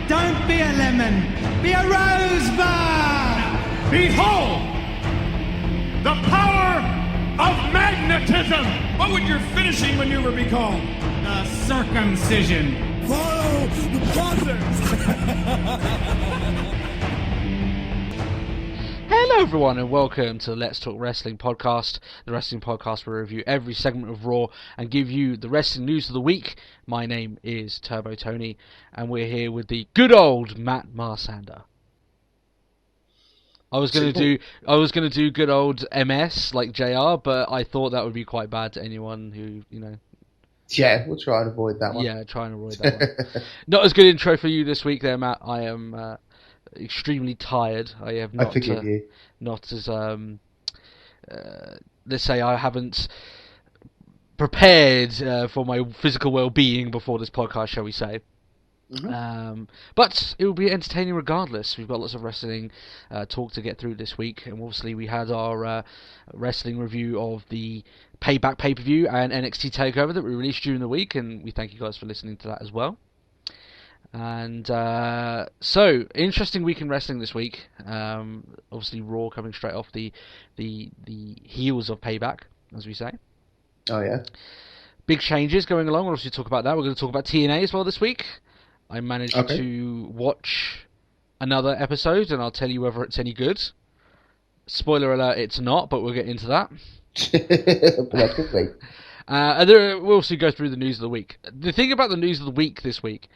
Don't be a lemon. Be a rosebud. Behold the power of magnetism. What would your finishing maneuver be called? The circumcision. Follow the process. Hello everyone and welcome to the Let's Talk Wrestling podcast, the wrestling podcast where we review every segment of Raw and give you the wrestling news of the week. My name is Turbo Tony and we're here with the good old Matt Marsander. I was gonna do good old MS like JR, but I thought that would be quite bad to anyone who, you know. Yeah, we'll try and avoid that one. Yeah, try and avoid that one. Not as good intro for you this week there, Matt. I am extremely tired. I have not. I forgive you. Not as let's say I haven't prepared for my physical well-being before this podcast, shall we say? Mm-hmm. But it will be entertaining regardless. We've got lots of wrestling talk to get through this week, and obviously we had our wrestling review of the Payback pay-per-view and NXT Takeover that we released during the week, and we thank you guys for listening to that as well. And so, interesting week in wrestling this week. Obviously, Raw coming straight off the heels of Payback, as we say. Oh yeah. Big changes going along. We'll obviously talk about that. We're going to talk about TNA as well this week. I managed to watch another episode, and I'll tell you whether it's any good. Spoiler alert, it's not, but we'll get into that. But that's complete. And we'll also go through the news of the week. The thing about the news of the week this week...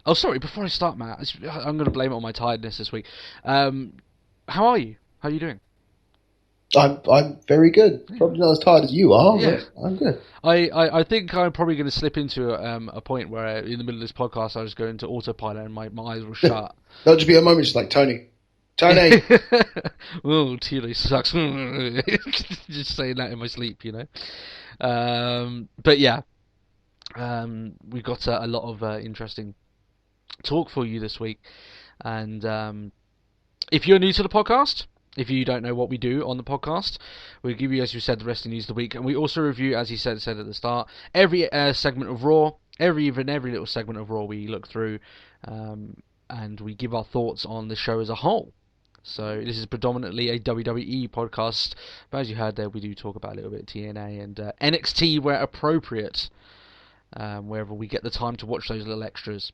Oh, sorry, before I start, Matt, I'm going to blame it on my tiredness this week. How are you? How are you doing? I'm very good. Probably not as tired as you are, yeah. But I'm good. I think I'm probably going to slip into a point where in the middle of this podcast I was going to autopilot and my eyes will shut. That'll just be a moment just like, Tony! Oh, TNA sucks. Just saying that in my sleep, you know. But yeah, we got a lot of interesting talk for you this week. And if you're new to the podcast, if you don't know what we do on the podcast, we give you, as you said, the wrestling news of the week, and we also review, as he said at the start, every segment of Raw, every little segment of Raw we look through, and we give our thoughts on the show as a whole. So this is predominantly a WWE podcast, but as you heard there, we do talk about a little bit of TNA and NXT where appropriate, wherever we get the time to watch those little extras.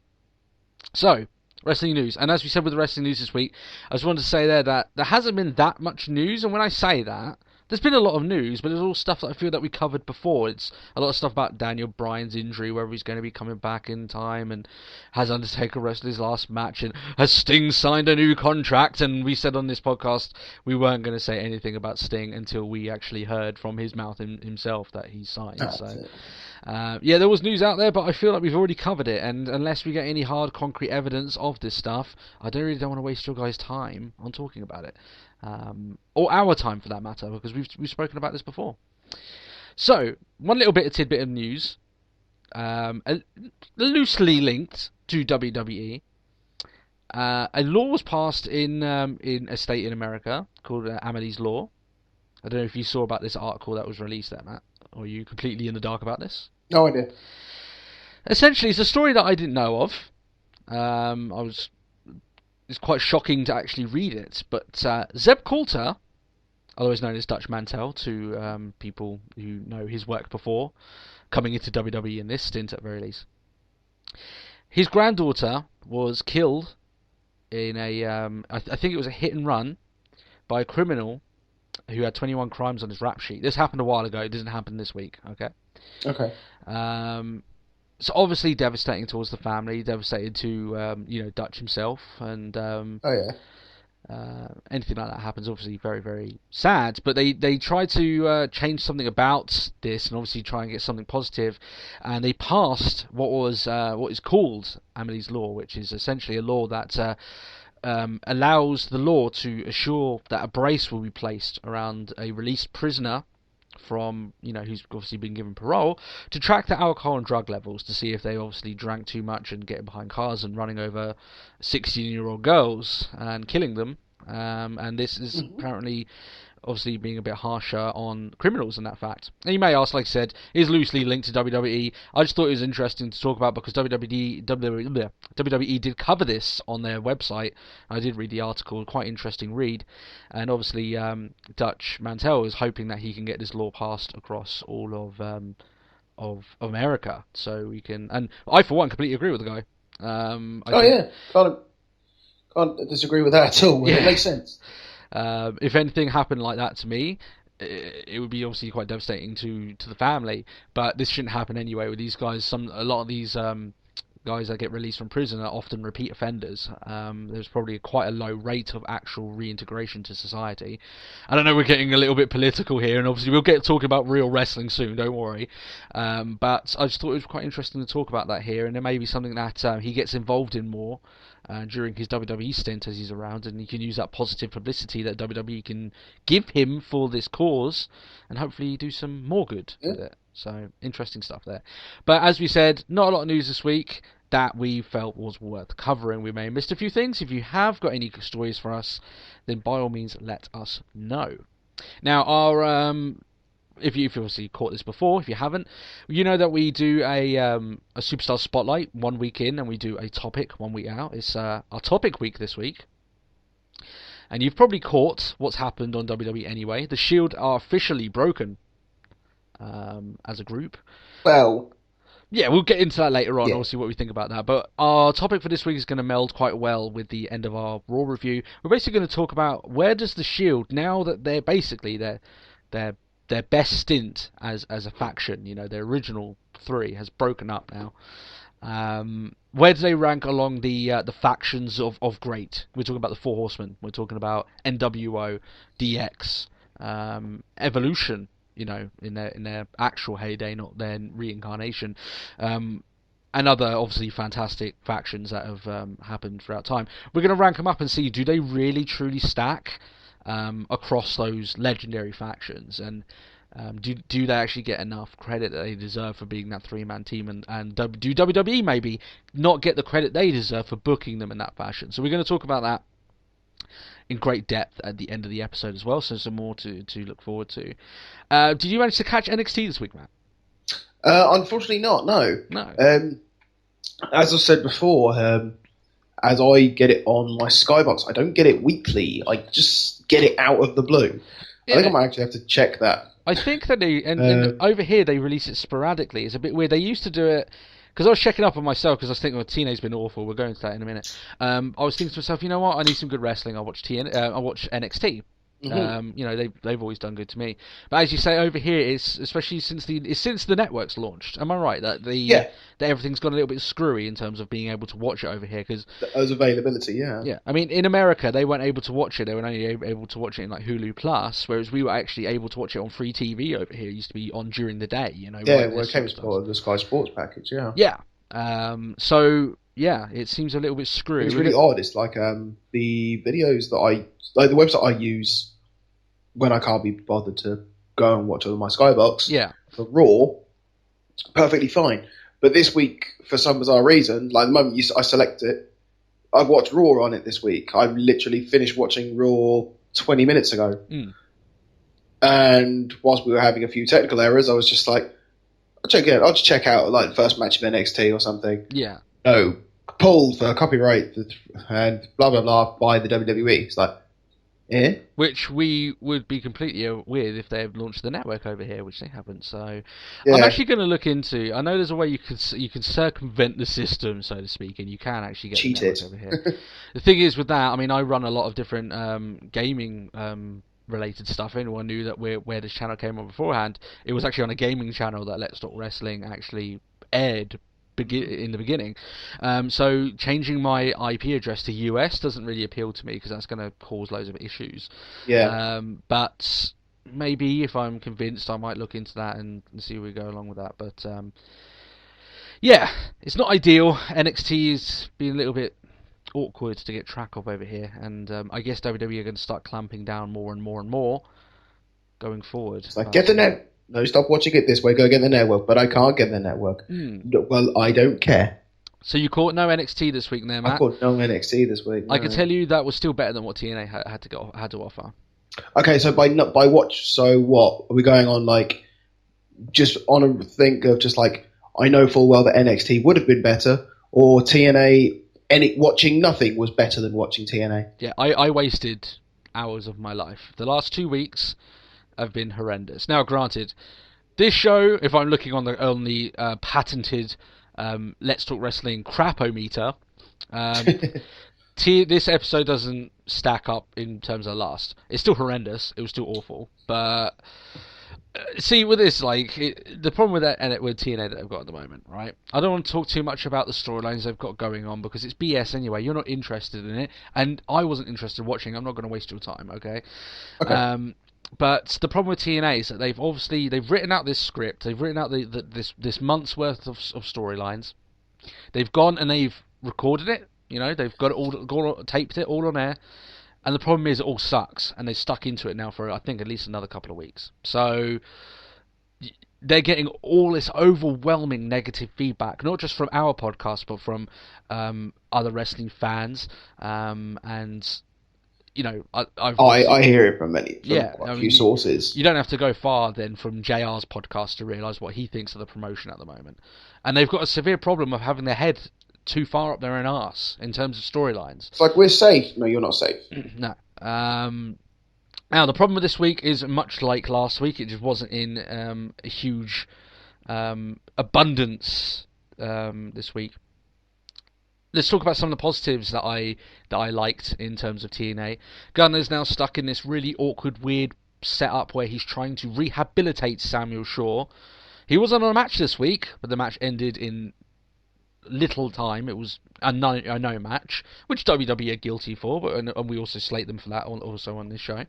So, wrestling news. And as we said with the wrestling news this week, I just wanted to say there that there hasn't been that much news. And when I say that, there's been a lot of news, but it's all stuff that I feel that we covered before. It's a lot of stuff about Daniel Bryan's injury, whether he's going to be coming back in time, and has Undertaker wrestled his last match, and has Sting signed a new contract. And we said on this podcast we weren't going to say anything about Sting until we actually heard from his mouth himself that he's signed. Yeah, there was news out there, but I feel like we've already covered it, and unless we get any hard, concrete evidence of this stuff, I don't want to waste your guys' time on talking about it. Or our time, for that matter, because we've spoken about this before. So, one little bit of tidbit of news, loosely linked to WWE. A law was passed in a state in America called Amelie's Law. I don't know if you saw about this article that was released there, Matt. Or are you completely in the dark about this? No idea. Essentially, it's a story that I didn't know of. It's quite shocking to actually read it. But Zeb Coulter, otherwise known as Dutch Mantel to people who know his work before, coming into WWE in this stint at very least. His granddaughter was killed in a, I think it was a hit and run by a criminal who had 21 crimes on his rap sheet. This happened a while ago. It doesn't happen this week. Okay. So obviously devastating towards the family, devastated to Dutch himself, and anything like that happens, obviously very, very sad. But they tried to change something about this, and obviously try and get something positive, and they passed what is called Amelie's Law, which is essentially a law that allows the law to assure that a brace will be placed around a released prisoner from, who's obviously been given parole, to track their alcohol and drug levels to see if they obviously drank too much and getting behind cars and running over 16-year-old girls and killing them. And this is apparently obviously being a bit harsher on criminals in that fact. And you may ask, like I said, is loosely linked to WWE. I just thought it was interesting to talk about because WWE did cover this on their website. I did read the article, quite interesting read. And obviously, Dutch Mantel is hoping that he can get this law passed across all of America, so we can. And I, for one, completely agree with the guy. Can't disagree with that at all. Yeah. It makes sense. If anything happened like that to me, it would be obviously quite devastating to the family. But this shouldn't happen anyway with these guys. A lot of these guys that get released from prison are often repeat offenders. There's probably quite a low rate of actual reintegration to society. I don't know, we're getting a little bit political here, and obviously we'll get talking about real wrestling soon, don't worry. But I just thought it was quite interesting to talk about that here, and there may be something that he gets involved in more during his WWE stint as he's around, and he can use that positive publicity that WWE can give him for this cause, and hopefully do some more good with it. So, interesting stuff there. But as we said, not a lot of news this week that we felt was worth covering. We may have missed a few things. If you have got any stories for us, then by all means let us know. Now, our if you've obviously caught this before, if you haven't, you know that we do a Superstar Spotlight 1 week in, and we do a topic 1 week out. It's our topic week this week. And you've probably caught what's happened on WWE anyway. The Shield are officially broken as a group. Well, yeah, we'll get into that later on. Yeah. We'll see what we think about that. But our topic for this week is going to meld quite well with the end of our Raw review. We're basically going to talk about where does the Shield, now that they're basically their best stint as a faction, you know, their original three has broken up now. Where do they rank along the factions of great? We're talking about the Four Horsemen. We're talking about NWO, DX, Evolution. You know, in their actual heyday, not their reincarnation, and other obviously fantastic factions that have happened throughout time. We're going to rank them up and see, do they really truly stack across those legendary factions, and do they actually get enough credit that they deserve for being that three-man team, and do WWE maybe not get the credit they deserve for booking them in that fashion? So we're going to talk about that in great depth at the end of the episode as well, so some more to look forward to. Did you manage to catch NXT this week, Matt? Unfortunately not, no. No. As I said before, as I get it on my Skybox, I don't get it weekly. I just get it out of the blue. Yeah. I think I might actually have to check that. I think that and over here they release it sporadically. It's a bit weird. They used to do it, because I was checking up on myself, because I was thinking, well, TNA's been awful. We'll go into that in a minute. I was thinking to myself, you know what? I need some good wrestling. I'll watch I'll watch NXT. Mm-hmm. You know, they've always done good to me. But as you say, over here, it's especially since the network's launched. Am I right that that everything's got a little bit screwy in terms of being able to watch it over here? Because as availability, yeah. I mean, in America, they weren't able to watch it. They were only able to watch it in like Hulu Plus, whereas we were actually able to watch it on free TV over here. It used to be on during the day. You know. Yeah, well, it came as part of the Sky Sports package. Yeah. Yeah. So yeah, it seems a little bit screwy. It's really odd. It's like the videos that the website I use when I can't be bothered to go and watch it on my Skybox. Yeah. For Raw, perfectly fine. But this week, for some bizarre reason, like the moment I select it, I've watched Raw on it this week. I've literally finished watching Raw 20 minutes ago. Mm. And whilst we were having a few technical errors, I was just like, I'll just check out like the first match of NXT or something. Yeah. No, pulled for copyright and blah, blah, blah by the WWE. It's like, yeah. Which we would be completely with if they have launched the network over here, which they haven't. So Yeah. I'm actually going to look into. I know there's a way you can circumvent the system, so to speak, and you can actually get Cheat the network it. over here. The thing is with that, I mean, I run a lot of different gaming related stuff. Anyone knew that where this channel came on beforehand, it was actually on a gaming channel that Let's Talk Wrestling actually aired in the beginning. So changing my IP address to US doesn't really appeal to me, because that's going to cause loads of issues. Yeah. But maybe if I'm convinced, I might look into that and see where we go along with that. But yeah, it's not ideal. NXT is being a little bit awkward to get track of over here, and I guess WWE are going to start clamping down more and more and more going forward. It's like, get the net. No, stop watching it this way. Go get the network. But I can't get the network. Well, I don't care. So you caught no NXT this week, there, Matt? I caught no NXT this week. No. I can tell you that was still better than what TNA had to offer. Okay, so by watch, so what are we going on? Like, just on a think of just like I know full well that NXT would have been better, or TNA. Watching nothing was better than watching TNA. Yeah, I wasted hours of my life. The last 2 weeks have been horrendous. Now, granted, this show, if I'm looking on the patented Let's Talk Wrestling crapometer, this episode doesn't stack up in terms of last. It's still horrendous. It was still awful. But see, with this, the problem with that and with TNA that they've got at the moment, right? I don't want to talk too much about the storylines they've got going on because it's BS anyway. You're not interested in it, and I wasn't interested in watching. I'm not going to waste your time, okay? Okay. But the problem with TNA is that they've written out this script. They've written out this month's worth of storylines. They've gone and they've recorded it. You know, they've got it all taped it all on air. And the problem is it all sucks, and they're stuck into it now for, I think, at least another couple of weeks. So they're getting all this overwhelming negative feedback, not just from our podcast, but from other wrestling fans. And, you know, I hear it from a few sources. You don't have to go far, then, from JR's podcast to realise what he thinks of the promotion at the moment. And they've got a severe problem of having their head too far up their own arse in terms of storylines. It's like we're safe. No, you're not safe. No. Now, the problem with this week is much like last week. It just wasn't in a huge abundance this week. Let's talk about some of the positives that I liked in terms of TNA. Gunner's now stuck in this really awkward, weird setup where he's trying to rehabilitate Samuel Shaw. He wasn't on a match this week, but the match ended in little time. It was a no match, which WWE are guilty for, and we also slate them for that also on this show.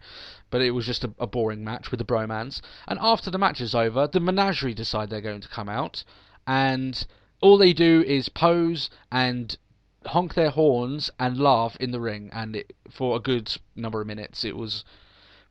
But it was just a boring match with the bromans. And after the match is over, the Menagerie decide they're going to come out, and all they do is pose and honk their horns and laugh in the ring, and for a good number of minutes. It was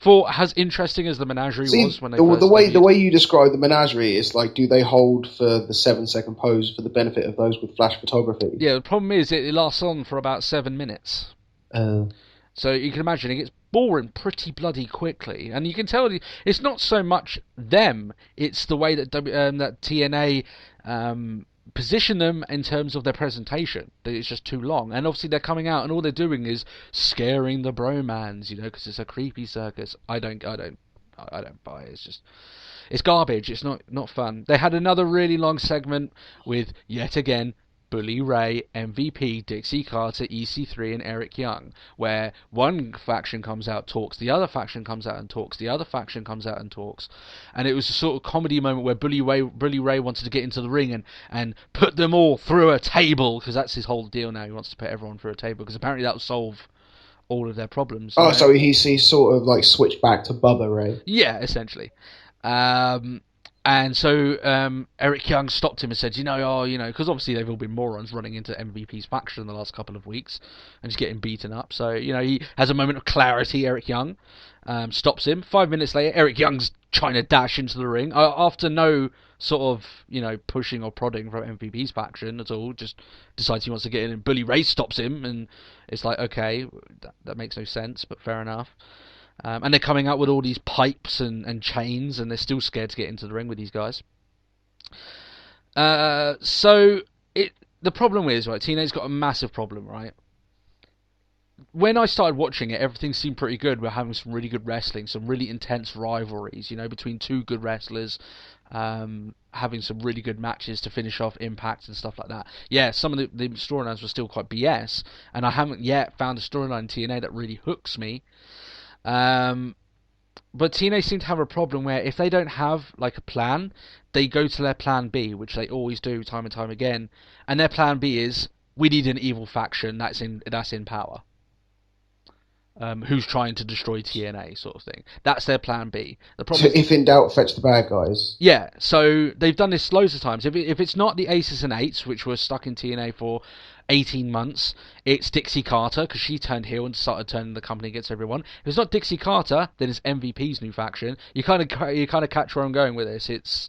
as interesting as the Menagerie was when they first the way you describe the Menagerie is like, do they hold for the 7-second pose for the benefit of those with flash photography? Yeah, the problem is it lasts on for about 7 minutes. So you can imagine it gets boring pretty bloody quickly, and you can tell it's not so much them; it's the way that that TNA position them in terms of their presentation. That it's just too long, and obviously they're coming out and all they're doing is scaring the bromans, you know, because it's a creepy circus. I don't buy it. It's garbage. It's not fun. They had another really long segment with yet again Bully Ray, MVP, Dixie Carter, EC3, and Eric Young, where one faction comes out, talks, the other faction comes out and talks, the other faction comes out and talks, and it was a sort of comedy moment where Bully Ray wanted to get into the ring and put them all through a table, because that's his whole deal now. He wants to put everyone through a table, because apparently that will solve all of their problems. Oh, so he's sort of like switched back to Bubba Ray. Yeah, essentially. And so Eric Young stopped him and said, because obviously they've all been morons running into MVP's faction in the last couple of weeks and just getting beaten up. So, he has a moment of clarity, Eric Young, stops him. 5 minutes later, Eric Young's trying to dash into the ring after no sort of, pushing or prodding from MVP's faction at all, just decides he wants to get in, and Bully Ray stops him, and it's like, okay, that makes no sense, but fair enough. And they're coming out with all these pipes and chains, and they're still scared to get into the ring with these guys. So the problem is, right, TNA's got a massive problem, right? When I started watching it, everything seemed pretty good. We're having some really good wrestling, some really intense rivalries, between two good wrestlers, having some really good matches to finish off Impact and stuff like that. Yeah, some of the storylines were still quite BS, and I haven't yet found a storyline in TNA that really hooks me. But TNA seem to have a problem where if they don't have like a plan, they go to their plan B, which they always do time and time again. And their plan B is, we need an evil faction that's in power, who's trying to destroy TNA, sort of thing. That's their plan B. The problem so if in doubt, fetch the bad guys. Yeah, so they've done this loads of times. If it's not the Aces and Eights, which were stuck in TNA for 18 months, it's Dixie Carter, because she turned heel and started turning the company against everyone. If it's not Dixie Carter, then it's MVP's new faction. You kind of catch where I'm going with this. It's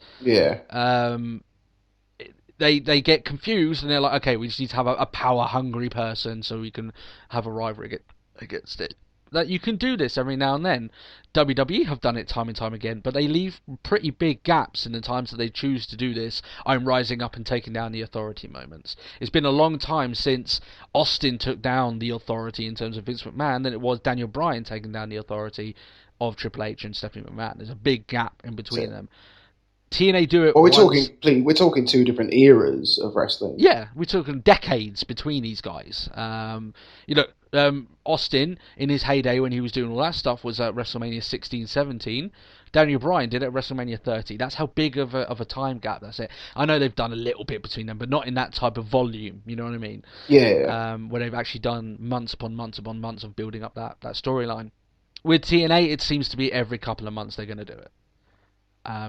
they get confused and they're like, okay, we just need to have a power hungry person so we can have a rivalry against it. that you can do this every now and then. WWE have done it time and time again, but they leave pretty big gaps in the times that they choose to do this. I'm rising up and taking down the Authority moments. It's been a long time since Austin took down the Authority in terms of Vince McMahon than it was Daniel Bryan taking down the Authority of Triple H and Stephanie McMahon. There's a big gap in between them. TNA do it. Well, we're talking two different eras of wrestling. Yeah, we're talking decades between these guys. Austin, in his heyday when he was doing all that stuff, was at WrestleMania 16, 17. Daniel Bryan did it at WrestleMania 30. That's how big of a time gap that's it. I know they've done a little bit between them, but not in that type of volume, you know what I mean? Yeah. Where they've actually done months upon months upon months of building up that storyline. With TNA, it seems to be every couple of months they're going to do it.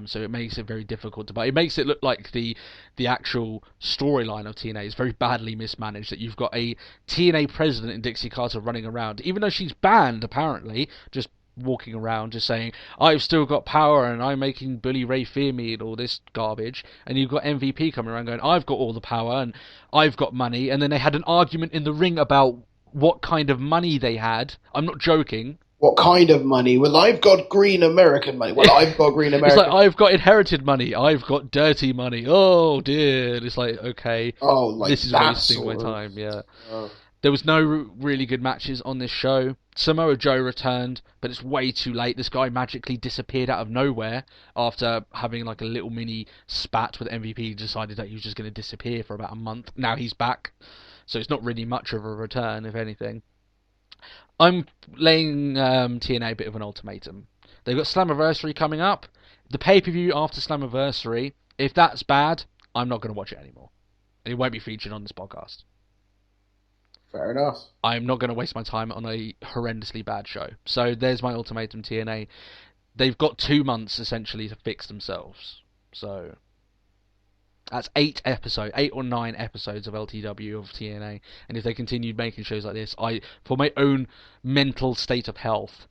So it makes it very difficult to buy. It makes it look like the actual storyline of TNA is very badly mismanaged. That you've got a TNA president in Dixie Carter running around, even though she's banned apparently, just walking around, just saying, "I've still got power and I'm making Bully Ray fear me" and all this garbage. And you've got MVP coming around going, "I've got all the power and I've got money." And then they had an argument in the ring about what kind of money they had. I'm not joking. What kind of money? Well, I've got green American money. Well, I've got green American. It's like, I've got inherited money. I've got dirty money. Oh, dear. It's like, okay. Oh, like this is wasting my time, yeah. Oh. There was no really good matches on this show. Samoa Joe returned, but it's way too late. This guy magically disappeared out of nowhere after having like a little mini spat with MVP. He decided that he was just going to disappear for about a month. Now he's back. So it's not really much of a return, if anything. I'm laying TNA a bit of an ultimatum. They've got Slammiversary coming up. The pay-per-view after Slammiversary, if that's bad, I'm not going to watch it anymore. And it won't be featured on this podcast. Fair enough. I'm not going to waste my time on a horrendously bad show. So there's my ultimatum, TNA. They've got 2 months, essentially, to fix themselves. So that's 8 or 9 episodes of LTW of TNA, and if they continued making shows like this, for my own mental state of health,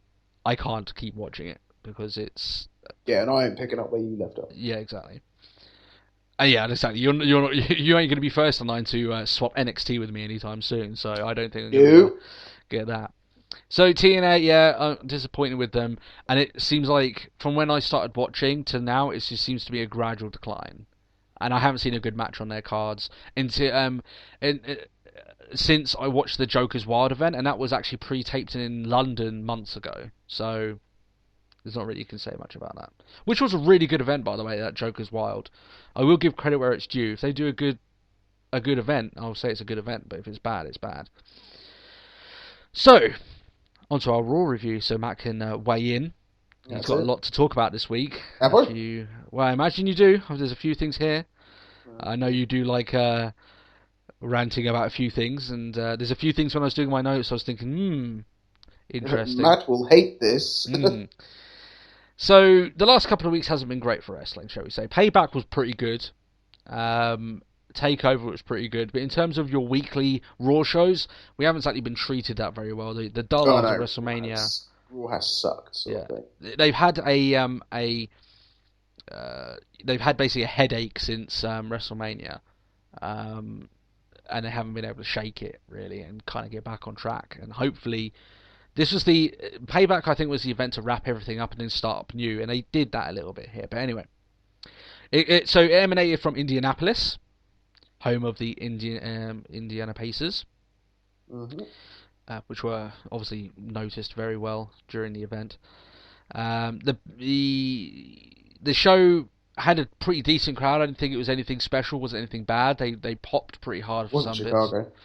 I can't keep watching it because it's and I am picking up where you left off. Yeah, exactly. Yeah, exactly. You ain't gonna be first in line to swap NXT with me anytime soon, so I don't think I'm gonna get that. So TNA, I'm disappointed with them, and it seems like from when I started watching to now, it just seems to be a gradual decline. And I haven't seen a good match on their cards since I watched the Joker's Wild event, and that was actually pre-taped in London months ago. So there's not really you can say much about that. Which was a really good event, by the way, that Joker's Wild. I will give credit where it's due. If they do a good event, I'll say it's a good event. But if it's bad, it's bad. So onto our Raw review, so Matt can weigh in. He's got a lot to talk about this week. Have we? Well, I imagine you do. There's a few things here. I know you do like ranting about a few things, and there's a few things when I was doing my notes I was thinking, interesting. Matt will hate this. So, the last couple of weeks hasn't been great for wrestling, shall we say. Payback was pretty good. Takeover was pretty good. But in terms of your weekly Raw shows, we haven't exactly been treated that very well. The dull after WrestleMania... Raw has sucked. Sort of thing. They've had they've had basically a headache since WrestleMania, and they haven't been able to shake it really and kind of get back on track. And hopefully, this was the Payback. I think was the event to wrap everything up and then start up new, and they did that a little bit here. But anyway, so it emanated from Indianapolis, home of the Indiana Pacers. Mm-hmm. Which were obviously noticed very well during the event. The show had a pretty decent crowd. I didn't think it was anything special. Wasn't anything bad. They popped pretty hard for some Chicago. Bits.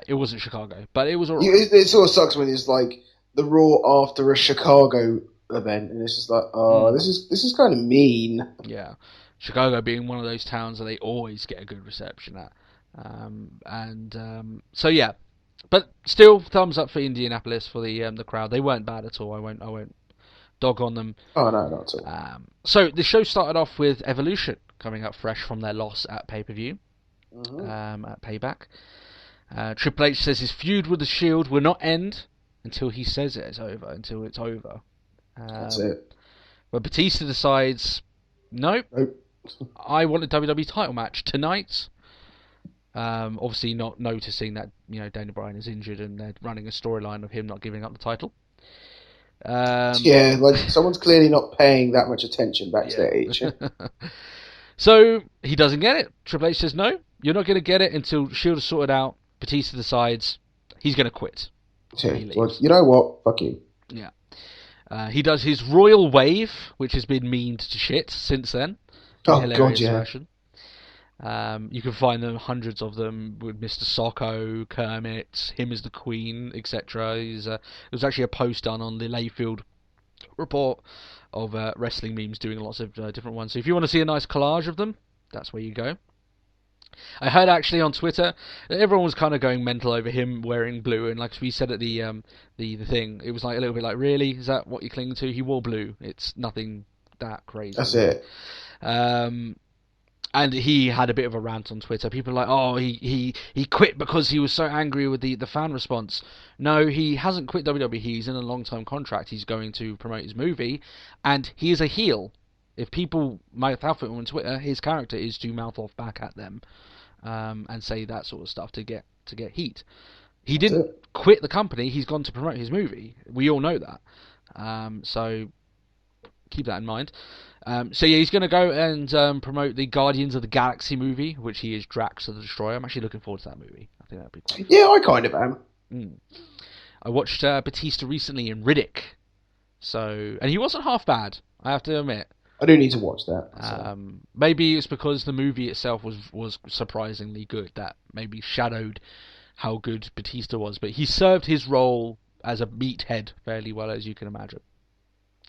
It wasn't Chicago, but it was alright. It sort of sucks when it's like the Raw after a Chicago event, and it's just like, this is kind of mean. Yeah, Chicago being one of those towns that they always get a good reception at, so yeah. But still, thumbs up for Indianapolis for the crowd. They weren't bad at all. I won't dog on them. Oh no, not at all. So the show started off with Evolution coming up fresh from their loss at pay-per-view, at Payback. Triple H says his feud with the Shield will not end until he says it's over. Until it's over. That's it. But Batista decides, nope. I want a WWE title match tonight. Obviously not noticing that Daniel Bryan is injured and they're running a storyline of him not giving up the title. Yeah, like someone's clearly not paying that much attention backstage. Yeah. So he doesn't get it. Triple H says, no, you're not going to get it until Shield is sorted out. Batista decides he's going to quit. Yeah, well, you know what? Fuck you. Yeah. He does his royal wave, which has been memed to shit since then. Oh, God, yeah. Version. You can find them, hundreds of them, with Mr. Socko, Kermit, him as the Queen, etc. There was actually a post done on the Layfield report of wrestling memes doing lots of different ones. So if you want to see a nice collage of them, that's where you go. I heard actually on Twitter that everyone was kind of going mental over him wearing blue, and like we said at the thing, it was like a little bit like, really, is that what you're clinging to? He wore blue. It's nothing that crazy. That's it. And he had a bit of a rant on Twitter. People are like, oh, he quit because he was so angry with the fan response. No, he hasn't quit WWE. He's in a long-term contract. He's going to promote his movie, and he is a heel. If people mouth off him on Twitter, his character is to mouth off back at them, and say that sort of stuff to get heat. He didn't quit the company. He's gone to promote his movie. We all know that. So keep that in mind. So yeah, he's going to go and promote the Guardians of the Galaxy movie, which he is Drax the Destroyer. I'm actually looking forward to that movie. I think that'd be quite. Yeah, I kind of am. I watched Batista recently in Riddick, and he wasn't half bad, I have to admit. I do need to watch that. Maybe it's because the movie itself was surprisingly good, that maybe shadowed how good Batista was. But he served his role as a meathead fairly well, as you can imagine.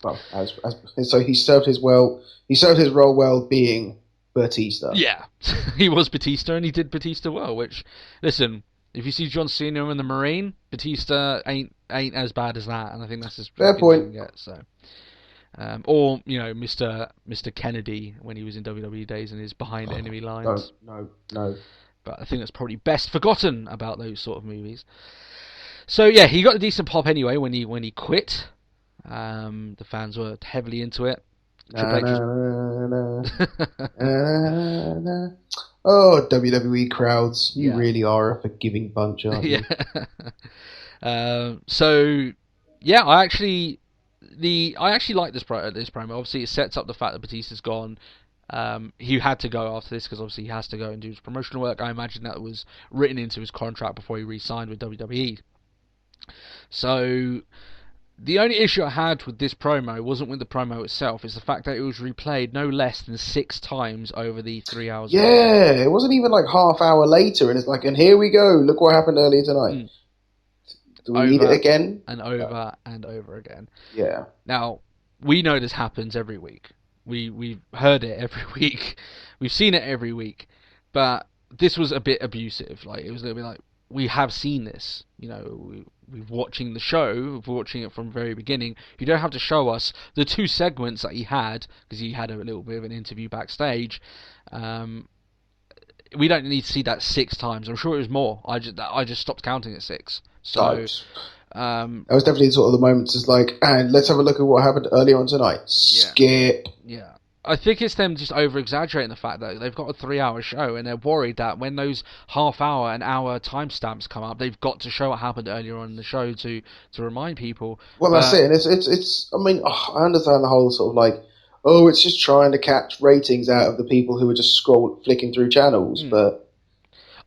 Well, so he served his role well being Batista. Yeah, he was Batista, and he did Batista well. Which, listen, if you see John Cena in the Marine, Batista ain't as bad as that, and I think that's as fair point. Get, so, or Mr. Kennedy when he was in WWE days and his behind enemy lines. No. But I think that's probably best forgotten about those sort of movies. So yeah, he got a decent pop anyway when he quit. The fans were heavily into it. Oh, WWE crowds, you really are a forgiving bunch, aren't you? So yeah, I actually like this promo. Obviously, it sets up the fact that Batista's gone. He had to go after this because obviously he has to go and do his promotional work. I imagine that was written into his contract before he re-signed with WWE. So the only issue I had with this promo wasn't with the promo itself, it's the fact that it was replayed no less than 6 times over the 3 hours. Yeah, it wasn't even like half hour later, and it's like, and here we go, look what happened earlier tonight. Do we need it again? And over and over again. Yeah. Now, we know this happens every week. We've heard it every week. We've seen it every week. But this was a bit abusive. Like, it was a little bit like, we have seen this. We're watching the show, we're watching it from the very beginning. You don't have to show us the 2 segments that he had, because he had a little bit of an interview backstage. We don't need to see that 6 times. I'm sure it was more. I just stopped counting at 6. So that was definitely sort of the moments. It's like, and let's have a look at what happened earlier on tonight. Skip. Yeah. I think it's them just over-exaggerating the fact that they've got a 3-hour show and they're worried that when those half-hour and hour timestamps come up, they've got to show what happened earlier on in the show to remind people. Well, that's it. And it's. I mean, I understand the whole sort of like, it's just trying to catch ratings out of the people who are just flicking through channels, but.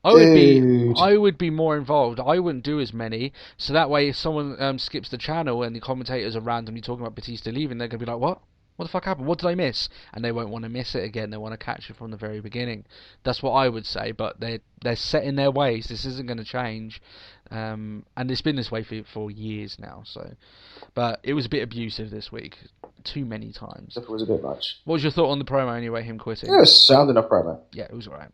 I would be more involved. I wouldn't do as many, so that way if someone skips the channel and the commentators are randomly talking about Batista leaving, they're going to be like, what? What the fuck happened? What did I miss? And they won't want to miss it again. They want to catch it from the very beginning. That's what I would say, but they're set in their ways. This isn't going to change. And it's been this way for years now. So, but it was a bit abusive this week. Too many times. It was a bit much. What was your thought on the promo anyway, him quitting? Yeah, it was sound enough promo. Yeah, it was alright.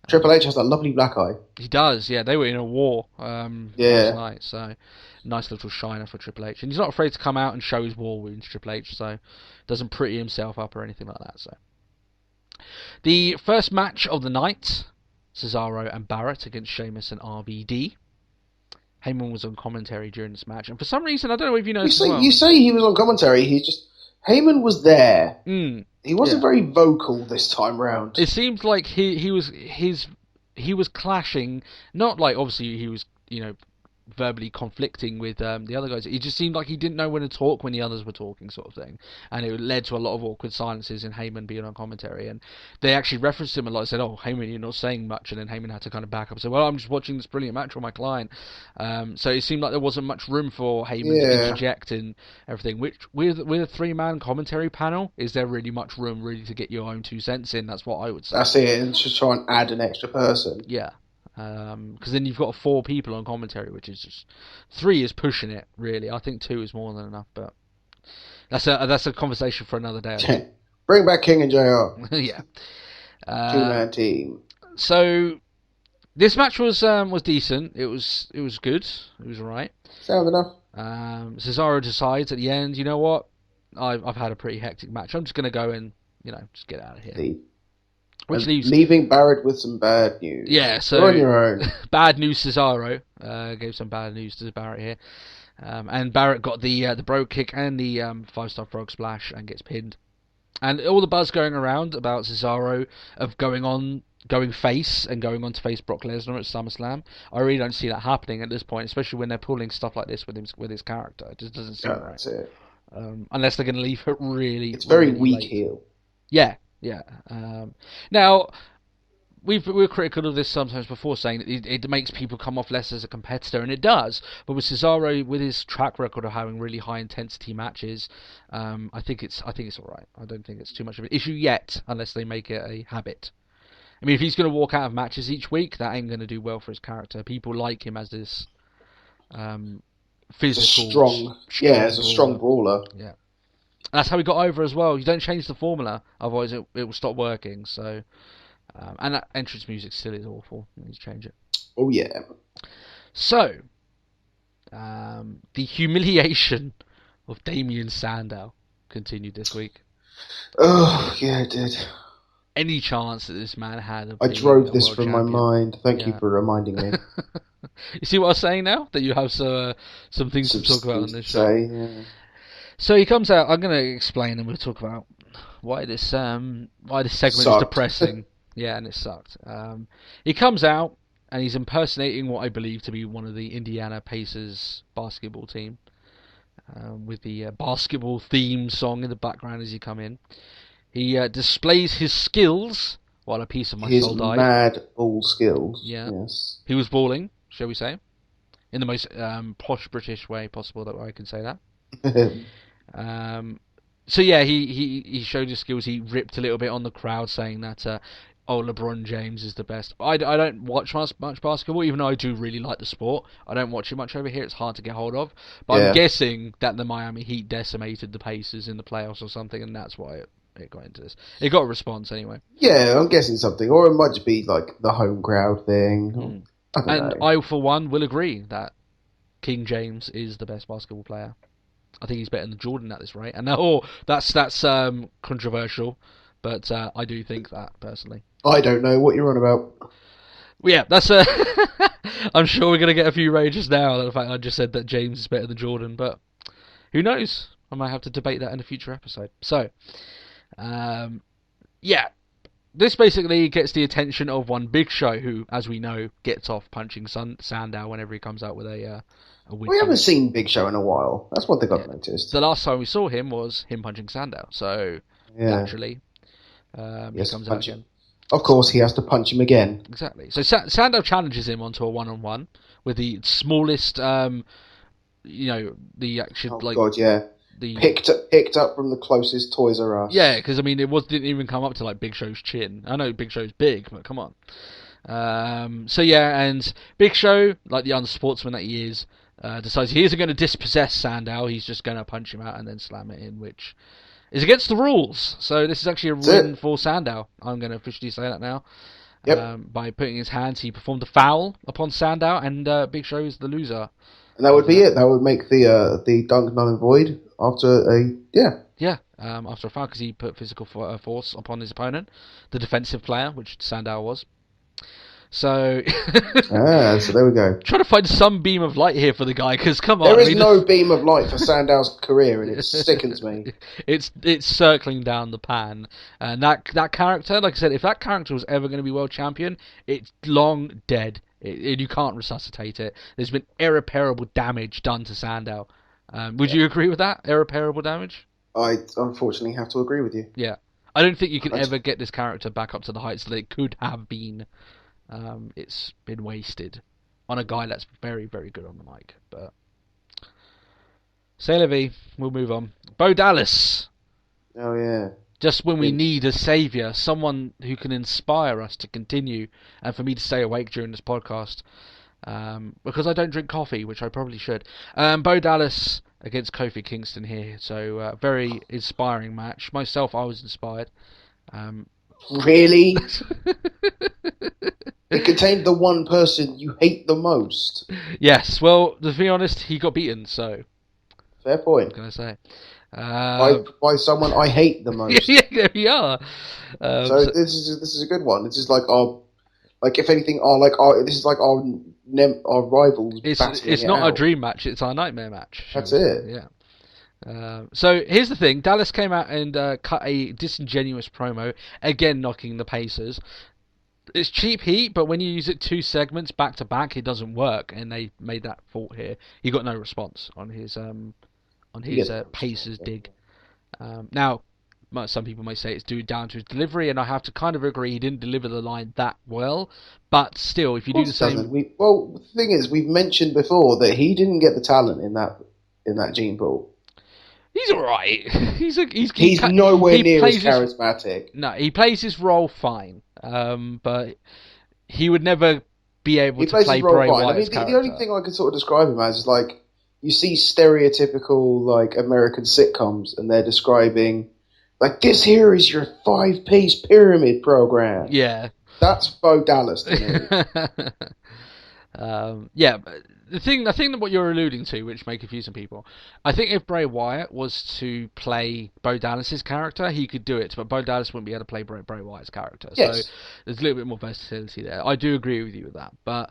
Triple H has that lovely black eye. He does, yeah. They were in a war last night, so nice little shiner for Triple H. And he's not afraid to come out and show his war wounds, Triple H, so doesn't pretty himself up or anything like that. So the first match of the night, Cesaro and Barrett against Sheamus and RVD. Heyman was on commentary during this match, and for some reason, I don't know if you know. You say he was on commentary. Heyman was there. He wasn't very vocal this time round. It seemed like he he was clashing, not like obviously he was, verbally conflicting with the other guys. It just seemed like he didn't know when to talk when the others were talking, sort of thing, and it led to a lot of awkward silences in Heyman being on commentary. And they actually referenced him a lot. Said, "Oh, Heyman, you're not saying much," and then Heyman had to kind of back up and say, "Well, I'm just watching this brilliant match with my client." So it seemed like there wasn't much room for Heyman to interject in everything. Which with a 3-man commentary panel, is there really much room really to get your own 2 cents in? That's what I would say. That's it. And just try and add an extra person. Yeah. Because then you've got 4 people on commentary, which is just 3 is pushing it. Really, I think 2 is more than enough. But that's a conversation for another day. Bring back King and JR. Yeah, 2-man team. So this match was decent. It was good. It was alright. Sound enough. Cesaro decides at the end, you know what? I've had a pretty hectic match. I'm just gonna go and just get out of here. Which leaves leaving Barrett with some bad news. Yeah, so you're on your own. Bad news. Cesaro gave some bad news to Barrett here, and Barrett got the bro kick and the 5-star frog splash and gets pinned. And all the buzz going around about Cesaro of going face and going on to face Brock Lesnar at SummerSlam. I really don't see that happening at this point, especially when they're pulling stuff like this with his character. It just doesn't seem right. That's it. Unless they're going to leave it really. It's very really weak late. heel. Yeah. Yeah. Now, we're critical of this sometimes before, saying that it makes people come off less as a competitor, and it does. But with Cesaro, with his track record of having really high intensity matches, I think it's all right. I don't think it's too much of an issue yet, unless they make it a habit. I mean, if he's going to walk out of matches each week, that ain't going to do well for his character. People like him as this physical, as a strong brawler. Yeah. That's how he got over as well. You don't change the formula, otherwise it will stop working. So, and that entrance music still is awful. You need to change it. Oh yeah. So, the humiliation of Damien Sandow continued this week. Oh yeah, it did. Any chance that this man had? I drove this from my mind. Thank you for reminding me. You see what I was saying now? That you have some things to talk about on this show. Yeah. So he comes out. I'm going to explain, and we'll talk about why this segment is depressing. Yeah, and it sucked. He comes out and he's impersonating what I believe to be one of the Indiana Pacers basketball team, with the basketball theme song in the background as you come in. He displays his skills while a piece of my soul died. His mad ball skills. Yeah. Yes. He was balling, shall we say, in the most posh British way possible that I can say that. So yeah, he showed his skills. He ripped a little bit on the crowd, saying that LeBron James is the best. I don't watch much basketball, even though I do really like the sport. I don't watch it much over here. It's hard to get hold of. But I'm guessing that the Miami Heat decimated the Pacers in the playoffs or something, and that's why it got into this. It got a response anyway. Yeah, I'm guessing something, or it might just be like the home crowd thing. I don't know. I, for one, will agree that King James is the best basketball player. I think he's better than Jordan at this rate. And that's controversial, but I do think that personally. I don't know what you're on about. Well, yeah, that's I'm sure we're gonna get a few rages now. The fact I just said that James is better than Jordan, but who knows? I might have to debate that in a future episode. So, yeah, this basically gets the attention of one Big Show, who, as we know, gets off punching Sandow whenever he comes out with a win. We haven't seen Big Show in a while. That's one thing I've noticed. The last time we saw him was him punching Sandow, so naturally he comes out again. Of course, he has to punch him again. Exactly. So Sandow challenges him onto a one-on-one with the smallest, the actual God, yeah. The picked up from the closest Toys R Us. Yeah, because I mean, didn't even come up to like Big Show's chin. I know Big Show's big, but come on. So yeah, and Big Show, like the unsportsman that he is, decides he isn't going to dispossess Sandow. He's just going to punch him out and then slam it in, which is against the rules. So this is actually a win for Sandow. I'm going to officially say that now. Yep. By putting his hands, he performed a foul upon Sandow, and Big Show is the loser. And that would be it. That would make the dunk null and void after after a foul, because he put physical force upon his opponent, the defensive player, which Sandow was. So, so there we go. trying to find some beam of light here for the guy, because come on. There is no beam of light for Sandow's career, and it sickens me. It's circling down the pan, and that character, like I said, if that character was ever going to be world champion, it's long dead. You can't resuscitate it. There's been irreparable damage done to Sandow. Would you agree with that? Irreparable damage? I unfortunately have to agree with you. Yeah. I don't think you can ever get this character back up to the heights that it could have been. It's been wasted on a guy that's very, very good on the mic. But c'est la vie. We'll move on. Bo Dallas. Oh, yeah. Just when we need a saviour, someone who can inspire us to continue, and for me to stay awake during this podcast. Because I don't drink coffee, which I probably should. Bo Dallas against Kofi Kingston here. So, very inspiring match. Myself, I was inspired. Really? It contained the one person you hate the most. Yes, well, to be honest, he got beaten, so... Fair point. What can I say? By someone I hate the most. Yeah, there we are. So this is a good one. This is like if anything, this is like our rivals. It's not our dream match. It's our nightmare match. That's it. Yeah. So here's the thing. Dallas came out and cut a disingenuous promo, again knocking the Pacers. It's cheap heat, but when you use it 2 segments back to back, it doesn't work, and they made that fault here. He got no response on his Pacers dig. Now, some people may say it's due down to his delivery, and I have to kind of agree. He didn't deliver the line that well, but still, if you do the same, the thing is, we've mentioned before that he didn't get the talent in that gene pool. He's all right. He's nowhere near as charismatic. No, he plays his role fine, but he would never be able to play Bray Wyatt's character. The only thing I could sort of describe him as is like you see stereotypical like American sitcoms, and they're describing like this here is your 5-piece pyramid program. Yeah, that's Bo Dallas to me. Yeah. The thing that what you're alluding to, which may confuse some people, I think if Bray Wyatt was to play Bo Dallas's character, he could do it, but Bo Dallas wouldn't be able to play Bray Wyatt's character. Yes. So there's a little bit more versatility there. I do agree with you with that, but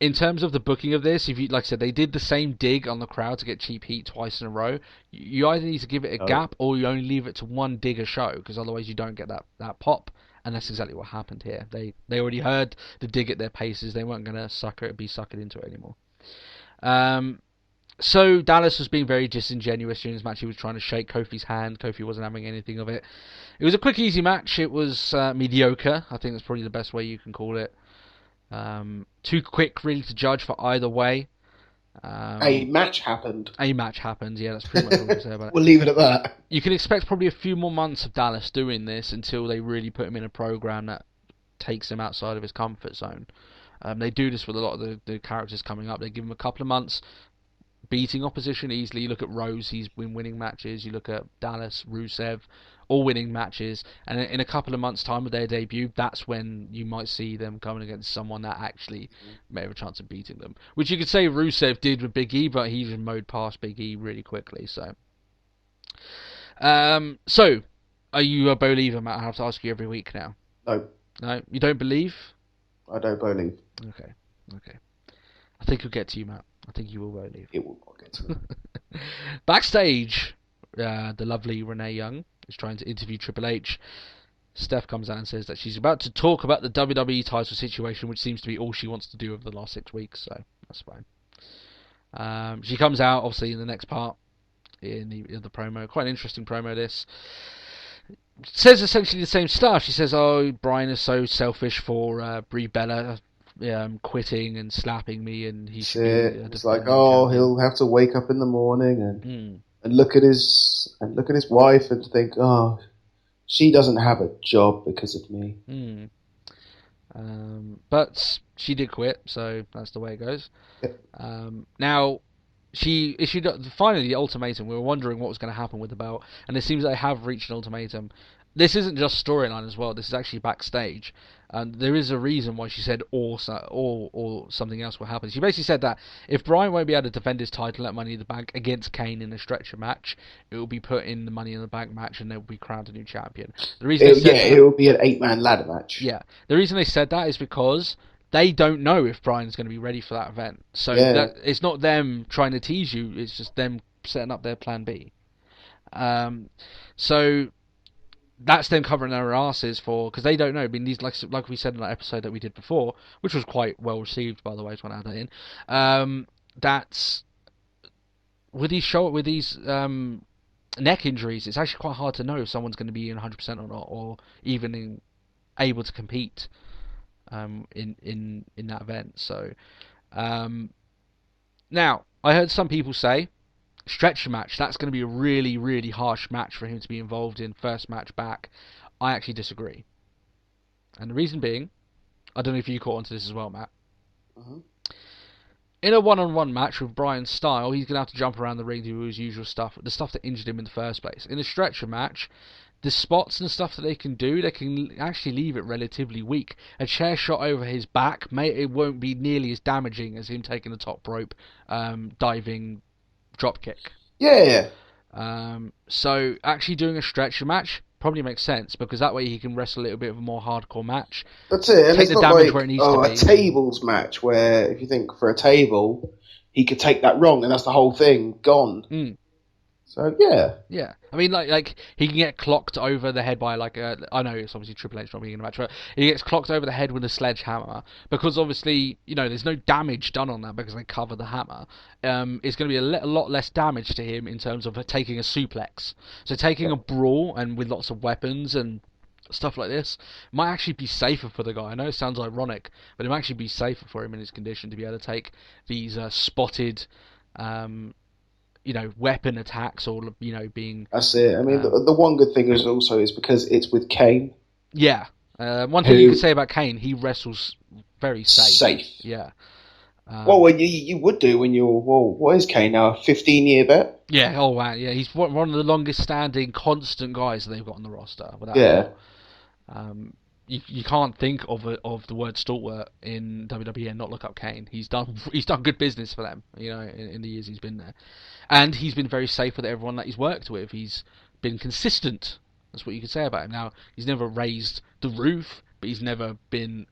in terms of the booking of this, if you like I said, they did the same dig on the crowd to get cheap heat twice in a row. You either need to give it a gap, or you only leave it to one dig a show, because otherwise you don't get that pop. And that's exactly what happened here. They already heard the dig at their Paces. They weren't going to be suckered into it anymore. So Dallas was being very disingenuous during this match. He was trying to shake Kofi's hand. Kofi wasn't having anything of it. It was a quick, easy match. It was mediocre. I think that's probably the best way you can call it. Too quick, really, to judge for either way. A match happened. Yeah, that's pretty much what we can say about it. We'll leave it at that. You can expect probably a few more months of Dallas doing this until they really put him in a program that takes him outside of his comfort zone. They do this with a lot of the characters coming up. They give him a couple of months beating opposition easily. You look at Rose, he's been winning matches. You look at Dallas, Rusev, all winning matches. And in a couple of months' time of their debut, that's when you might see them coming against someone that actually may have a chance of beating them. Which you could say Rusev did with Big E, but he even mowed past Big E really quickly. So, are you a believer, Matt? I have to ask you every week now. No. No? You don't believe? I don't believe. Okay. I think you'll get to you, Matt. I think you will believe. It will not get to me. Backstage, the lovely Renee Young is trying to interview Triple H. Steph comes out and says that she's about to talk about the WWE title situation, which seems to be all she wants to do over the last 6 weeks, so that's fine. She comes out, obviously, in the next part, in the promo. Quite an interesting promo, this. Says essentially the same stuff. She says, Brian is so selfish for Brie Bella quitting and slapping me, and he should it's like, he'll have to wake up in the morning and look at his wife and think, she doesn't have a job because of me. But she did quit, so that's the way it goes. Yep. Now, she issued finally the ultimatum. We were wondering what was going to happen with the belt, and it seems they have reached an ultimatum. This isn't just storyline as well. This is actually backstage, and there is a reason why she said or something else will happen. She basically said that if Bryan won't be able to defend his title at Money in the Bank against Kane in a stretcher match, it will be put in the Money in the Bank match, and they will be crowned a new champion. The reason it will be an 8-man ladder match. Yeah, the reason they said that is because they don't know if Bryan's going to be ready for that event. So that, it's not them trying to tease you, it's just them setting up their plan B. So that's them covering their asses for, because they don't know. I mean, these, like we said in that episode that we did before, which was quite well received, by the way, just want to add that in. That's with these neck injuries, it's actually quite hard to know if someone's going to be in 100% or not, or even able to compete in that event. So now I heard some people say stretcher match, that's going to be a really, really harsh match for him to be involved in, first match back. I actually disagree. And the reason being, I don't know if you caught onto this as well, Matt. Mm-hmm. In a one-on-one match with Bryan's style, he's going to have to jump around the ring, do his usual stuff, the stuff that injured him in the first place. In a stretcher match, the spots and stuff that they can do, they can actually leave it relatively weak. A chair shot over his back, it won't be nearly as damaging as him taking the top rope, diving drop kick. Yeah. So actually doing a stretcher match probably makes sense, because that way he can wrestle a little bit of a more hardcore match. That's it. And take it's the not damage like where it needs to be. a tables match where, if you think for a table, he could take that wrong and that's the whole thing gone. So yeah. I mean, like he can get clocked over the head by I know it's obviously Triple H not being in the match, but he gets clocked over the head with a sledgehammer, because obviously, there's no damage done on that because they cover the hammer. It's going to be a lot less damage to him in terms of taking a suplex. So taking a brawl and with lots of weapons and stuff like this might actually be safer for the guy. I know it sounds ironic, but it might actually be safer for him in his condition to be able to take these spotted weapon attacks, or being. That's it. I mean, the one good thing is because it's with Kane. Yeah. One thing you could say about Kane, he wrestles very safe. Yeah. Well, you would do when you're. Well, what is Kane now? A 15-year vet. Yeah. Oh wow. Yeah. He's one of the longest-standing, constant guys that they've got on the roster. You can't think of the word stalwart in WWE and not look up Kane. He's done good business for them, in the years he's been there, and he's been very safe with everyone that he's worked with. He's been consistent. That's what you could say about him. Now, he's never raised the roof, but he's never been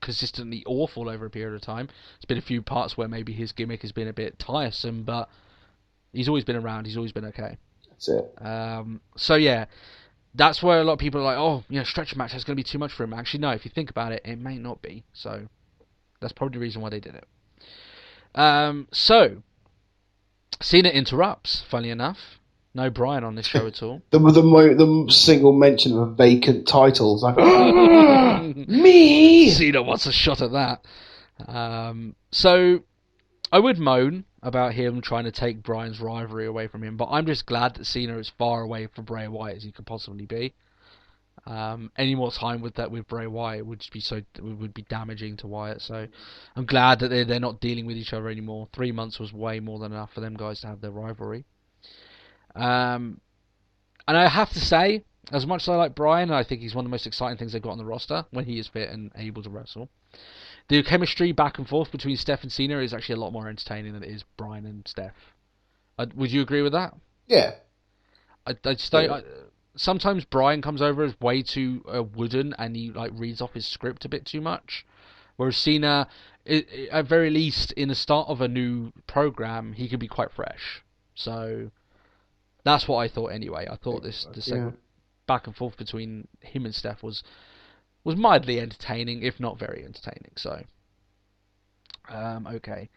consistently awful over a period of time. There's been a few parts where maybe his gimmick has been a bit tiresome, but he's always been around. He's always been okay. That's it. So yeah. That's where a lot of people are like, stretcher match is going to be too much for him. Actually, no, if you think about it, it may not be. So, that's probably the reason why they did it. So, Cena interrupts, funny enough. No Bryan on this show at all. the single mention of a vacant title. It's like, me! Cena wants a shot at that. So, I would moan about him trying to take Bryan's rivalry away from him, but I'm just glad that Cena is far away from Bray Wyatt as he could possibly be. Any more time with Bray Wyatt would be damaging to Wyatt. So I'm glad that they're not dealing with each other anymore. 3 months was way more than enough for them guys to have their rivalry. And I have to say, as much as I like Bryan, I think he's one of the most exciting things they've got on the roster when he is fit and able to wrestle. The chemistry back and forth between Steph and Cena is actually a lot more entertaining than it is Bryan and Steph. Would you agree with that? Yeah. I just don't. Sometimes Bryan comes over as way too wooden, and he reads off his script a bit too much. Whereas Cena, at very least, in the start of a new program, he can be quite fresh. So that's what I thought anyway. I thought the segment back and forth between him and Steph was mildly entertaining, if not very entertaining. So, okay.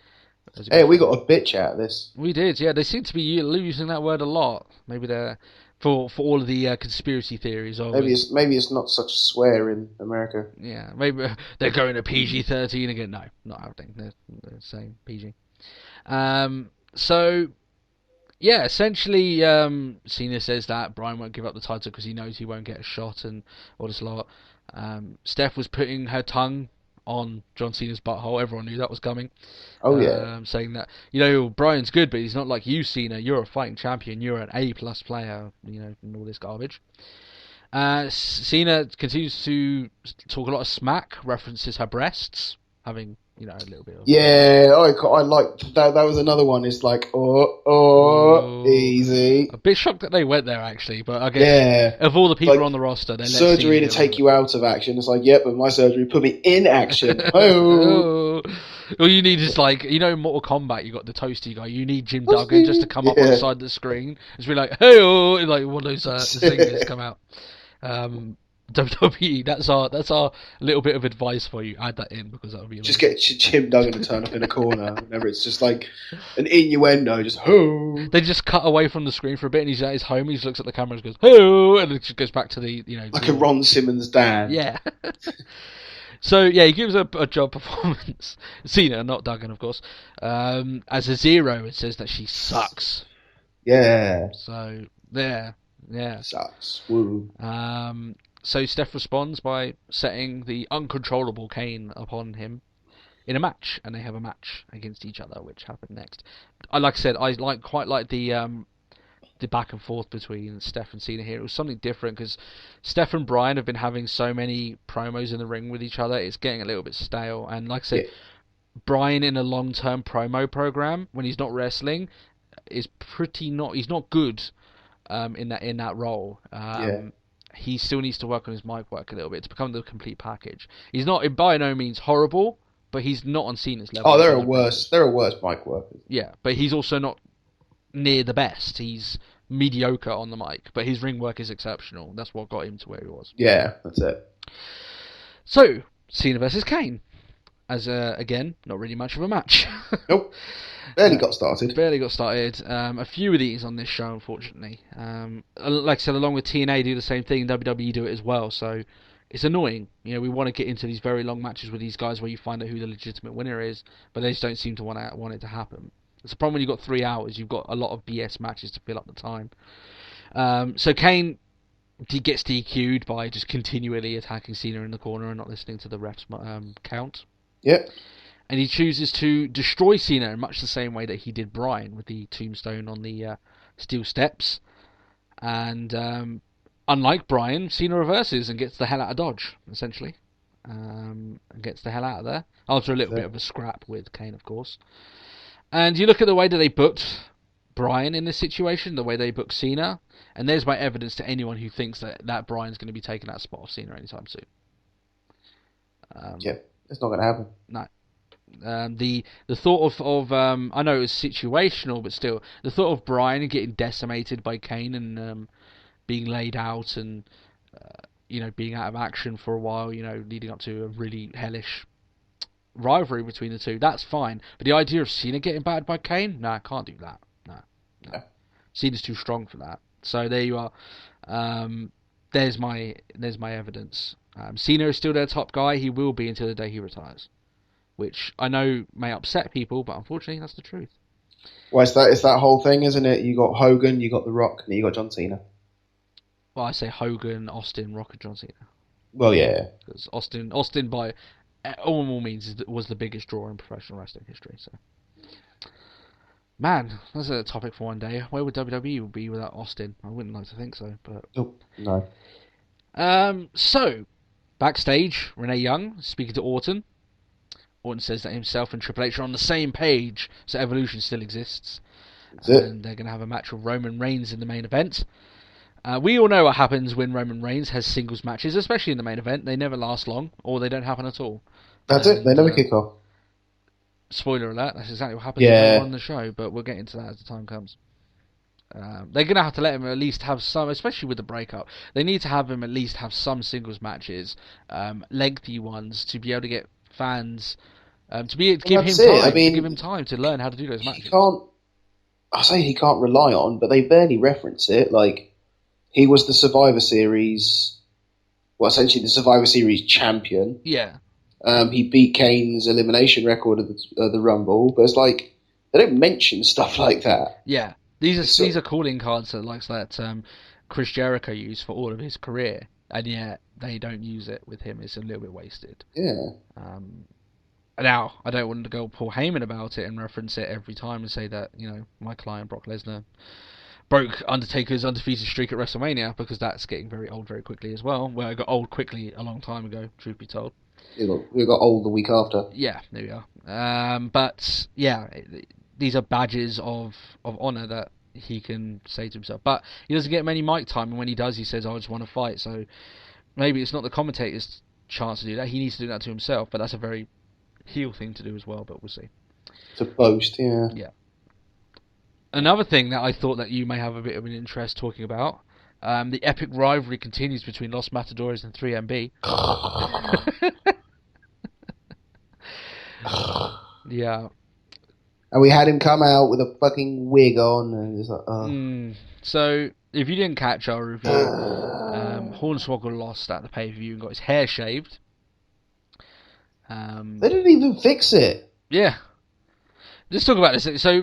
Hey, we got a bitch out of this. We did, yeah. They seem to be using that word a lot. Maybe they're for all of the conspiracy theories. Maybe it's not such a swear in America. Yeah, maybe they're going to PG-13 again. No, not happening. They're saying PG. So, yeah, essentially, Cena says that Bryan won't give up the title because he knows he won't get a shot and all this lot. Steph was putting her tongue on John Cena's butthole. Everyone knew that was coming. Oh, yeah. Saying that, Bryan's good, but he's not like you, Cena. You're a fighting champion. You're an A+ player, and all this garbage. Cena continues to talk a lot of smack, references her breasts, having you know, a little bit of... Yeah, I liked that. That was another one. It's like, easy. A bit shocked that they went there, actually, but I guess of all the people on the roster, they let surgery Cena to take you out of action. It's like, yep, but my surgery put me in action. Oh. All you need is, like, you know, in Mortal Kombat, you got the toasty guy. You need Jim Duggan just to come up on the side of the screen. It's be like, hey, like one of those zingers come out. WWE, that's our little bit of advice for you. Add that in because that would be amazing. Just get Jim Duggan to turn up in a corner whenever it's just like an innuendo. Just ho. They just cut away from the screen for a bit, and he's at his home. He just looks at the camera and goes ho, and it just goes back to the like a Ron Simmons dad. Yeah. So yeah, he gives a job performance. Cena, not Duggan, of course. As a 0, it says that she sucks. Yeah. So there, yeah. Sucks. Woo. So Steph responds by setting the uncontrollable Kane upon him in a match, and they have a match against each other, which happened next. Like I said, I quite like the back and forth between Steph and Cena here. It was something different because Steph and Bryan have been having so many promos in the ring with each other. It's getting a little bit stale. And like I said, Bryan in a long-term promo program when he's not wrestling is he's not good in that role. He still needs to work on his mic work a little bit to become the complete package. He's not by no means horrible, but he's not on Cena's level. Oh, there are worse mic workers. Yeah, but he's also not near the best. He's mediocre on the mic, but his ring work is exceptional. That's what got him to where he was. Yeah, that's it. So, Cena versus Kane. As, again, not really much of a match. Nope. Barely got started. A few of these on this show, unfortunately. Like I said, along with TNA do the same thing, WWE do it as well, so it's annoying. You know, we want to get into these very long matches with these guys where you find out who the legitimate winner is, but they just don't seem to want it to happen. It's a problem when you've got 3 hours. You've got a lot of BS matches to fill up the time. So Kane gets DQ'd by just continually attacking Cena in the corner and not listening to the ref's count. Yep. And he chooses to destroy Cena in much the same way that he did Bryan with the tombstone on the steel steps. And unlike Bryan, Cena reverses and gets the hell out of Dodge, essentially. And gets the hell out of there. After a little bit of a scrap with Kane, of course. And you look at the way that they booked Bryan in this situation, the way they booked Cena, and there's my evidence to anyone who thinks that Bryan's going to be taking that spot of Cena anytime soon. It's not going to happen. No. The thought of I know it's situational, but still, the thought of Bryan getting decimated by Kane and being laid out and being out of action for a while, leading up to a really hellish rivalry between the two, that's fine. But the idea of Cena getting battered by Kane, no, I can't do that. No. Cena's too strong for that. So there you are. There's my evidence. Cena is still their top guy. He will be until the day he retires, which I know may upset people, but unfortunately that's the truth. Well, it's that whole thing, isn't it? You got Hogan, you got The Rock, and you got John Cena. Well, I say Hogan, Austin, Rock, and John Cena. Well, yeah, because Austin by all means was the biggest draw in professional wrestling history. So, man, that's a topic for one day. Where would WWE be without Austin? I wouldn't like to think so, but no. So, backstage, Renee Young speaking to Orton. Orton says that himself and Triple H are on the same page, so Evolution still exists. And they're going to have a match with Roman Reigns in the main event. We all know what happens when Roman Reigns has singles matches, especially in the main event. They never last long, or they don't happen at all. That's it. They never kick off. Spoiler alert, that's exactly what happens on the show, but we'll get into that as the time comes. They're going to have to let him at least have some, especially with the breakup, they need to have him at least have some singles matches, lengthy ones, to be able to get fans, to give him time to learn how to do those matches. He can't rely on, but they barely reference it. Like, he was the Survivor Series, essentially the Survivor Series champion. Yeah. He beat Kane's elimination record of the Rumble, but it's like, they don't mention stuff like that. Yeah. These are calling cards that Chris Jericho used for all of his career, and yet they don't use it with him. It's a little bit wasted. Yeah. Now, I don't want to go Paul Heyman about it and reference it every time and say that, my client Brock Lesnar broke Undertaker's undefeated streak at WrestleMania, because that's getting very old very quickly as well. Well, it got old quickly a long time ago, truth be told. We got old the week after. Yeah, there we are. But yeah, these are badges of honour that he can say to himself. But he doesn't get many mic time, and when he does, he says, "I just want to fight." So maybe it's not the commentator's chance to do that. He needs to do that to himself. But that's a very heel thing to do as well. But we'll see. To boast, yeah. Yeah. Another thing that I thought that you may have a bit of an interest talking about. The epic rivalry continues between Los Matadores and 3MB. Yeah. And we had him come out with a fucking wig on, and it's like, So, if you didn't catch our review, Hornswoggle lost at the pay-per-view and got his hair shaved. They didn't even fix it. Yeah. Let's talk about this. So,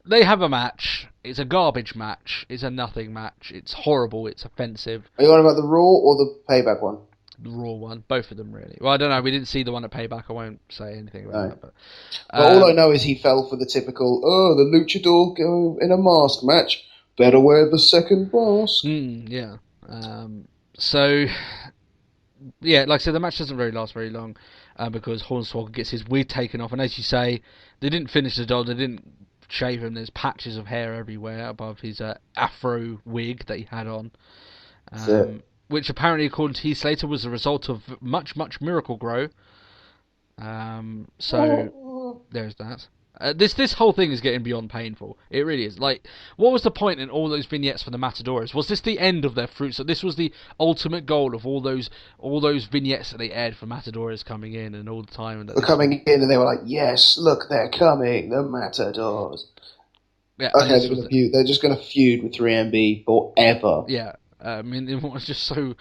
they have a match. It's a garbage match. It's a nothing match. It's horrible. It's offensive. Are you on about the Raw or the Payback one? The Raw one. Both of them, really. Well, I don't know. We didn't see the one at Payback. I won't say anything about that. But all I know is he fell for the typical, the luchador go in a mask match. Better wear the second mask. Yeah. So, yeah, like I said, the match doesn't really last very long because Hornswoggle gets his wig taken off. And as you say, they didn't finish the job. They didn't shave him. There's patches of hair everywhere above his afro wig that he had on. Which apparently, according to Heath Slater, was the result of much Miracle Grow. So there's that. This whole thing is getting beyond painful. It really is. Like, what was the point in all those vignettes for the Matadores? Was this the end of their fruits? So this was the ultimate goal of all those vignettes that they aired for Matadores coming in and all the time. And coming in, and they were like, "Yes, look, they're coming, the Matadors." Yeah, okay, they're just going to feud with 3MB forever. Yeah. I mean, it was just so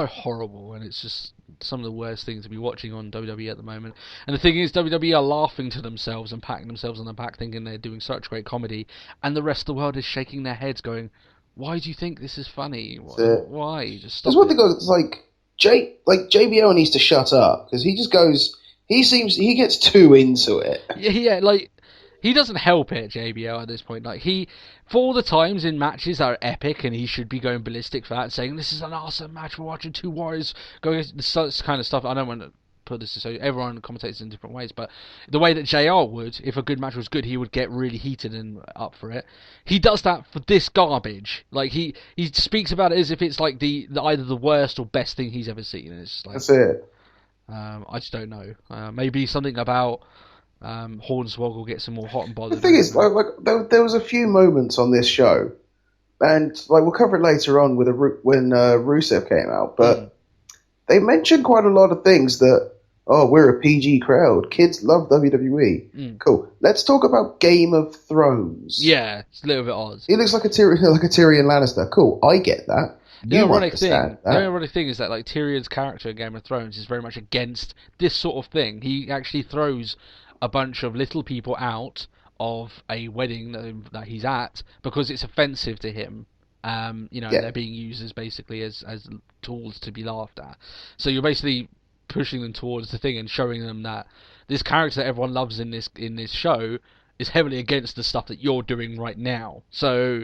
horrible, and it's just some of the worst things to be watching on WWE at the moment. And the thing is, WWE are laughing to themselves and patting themselves on the back, thinking they're doing such great comedy, and the rest of the world is shaking their heads, going, "Why do you think this is funny? Why? Just stop." There's one thing it's like JBL needs to shut up because he just goes. He gets too into it. Yeah, like. He doesn't help it, JBL, at this point. Like, for all the times in matches that are epic, and he should be going ballistic for that, saying, "This is an awesome match, we're watching two warriors," going this kind of stuff. I don't want to put this so everyone commentates in different ways, but the way that JR would, if a good match was good, he would get really heated and up for it. He does that for this garbage. Like, he speaks about it as if it's like the either the worst or best thing he's ever seen, and it's just like, that's it. I just don't know. Maybe something about Hornswoggle gets some more hot and bothered. The thing is, there was a few moments on this show, and we'll cover it later on with when Rusev came out, but they mentioned quite a lot of things that, we're a PG crowd, kids love WWE. Cool. Let's talk about Game of Thrones. Yeah, it's a little bit odd. He looks like a Tyrion Lannister. Cool, I get that. The ironic thing is that like Tyrion's character in Game of Thrones is very much against this sort of thing. He actually throws a bunch of little people out of a wedding that he's at because it's offensive to him. They're being used as basically as tools to be laughed at. So you're basically pushing them towards the thing and showing them that this character that everyone loves in this show is heavily against the stuff that you're doing right now. So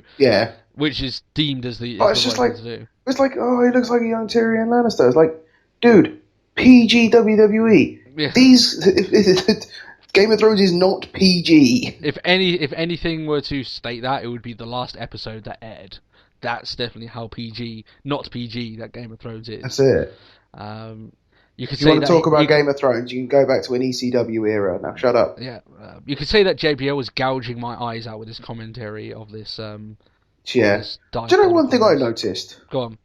which is deemed as the it's just right like to do. It's like, he looks like a young Tyrion Lannister. It's like, dude, PG WWE. Yeah. These Game of Thrones is not PG. If anything were to state that, it would be the last episode that aired. That's definitely how PG, not PG, that Game of Thrones is. That's it. You could if you want to talk about Game of Thrones, you can go back to an ECW era. Now, shut up. Yeah, you could say that JBL was gouging my eyes out with his commentary of this. This do you know one thing I noticed? Go on.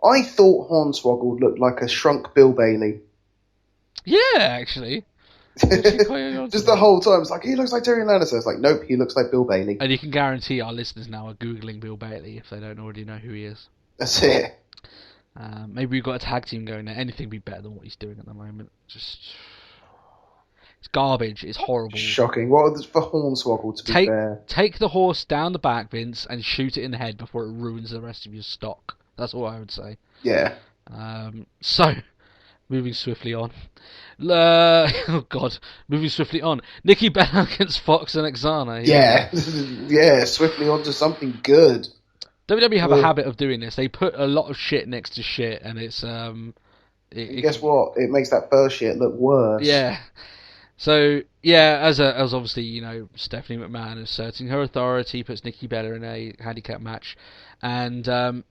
I thought Hornswoggle looked like a shrunk Bill Bailey. Yeah, actually. Just the whole time, it's like, he looks like Tyrion Lannister. It's like, nope, he looks like Bill Bailey. And you can guarantee our listeners now are Googling Bill Bailey if they don't already know who he is. That's it. Maybe we've got a tag team going there. Anything would be better than what he's doing at the moment. It's garbage. It's horrible. Shocking. Well, for Hornswoggle, to be fair. Take the horse down the back, Vince, and shoot it in the head before it ruins the rest of your stock. That's all I would say. Yeah. So, moving swiftly on. Moving swiftly on. Nikki Bella against Fox and Xana. Yeah, swiftly on to something good. WWE have a habit of doing this. They put a lot of shit next to shit, and it's And guess what? It makes that first shit look worse. Yeah. So yeah, as obviously Stephanie McMahon asserting her authority, puts Nikki Bella in a handicap match, and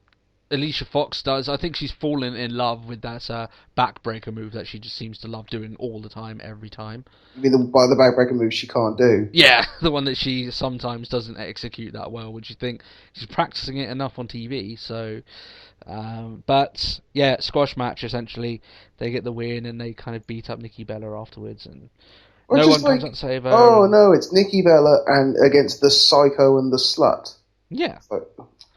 Alicia Fox does. I think she's fallen in love with that backbreaker move that she just seems to love doing all the time, every time. I mean, the backbreaker move she can't do. Yeah, the one that she sometimes doesn't execute that well. Would you think she's practicing it enough on TV? So, but yeah, squash match essentially. They get the win and they kind of beat up Nikki Bella afterwards, and no one comes out to save her. Oh no, it's Nikki Bella and against the Psycho and the Slut. Yeah, so,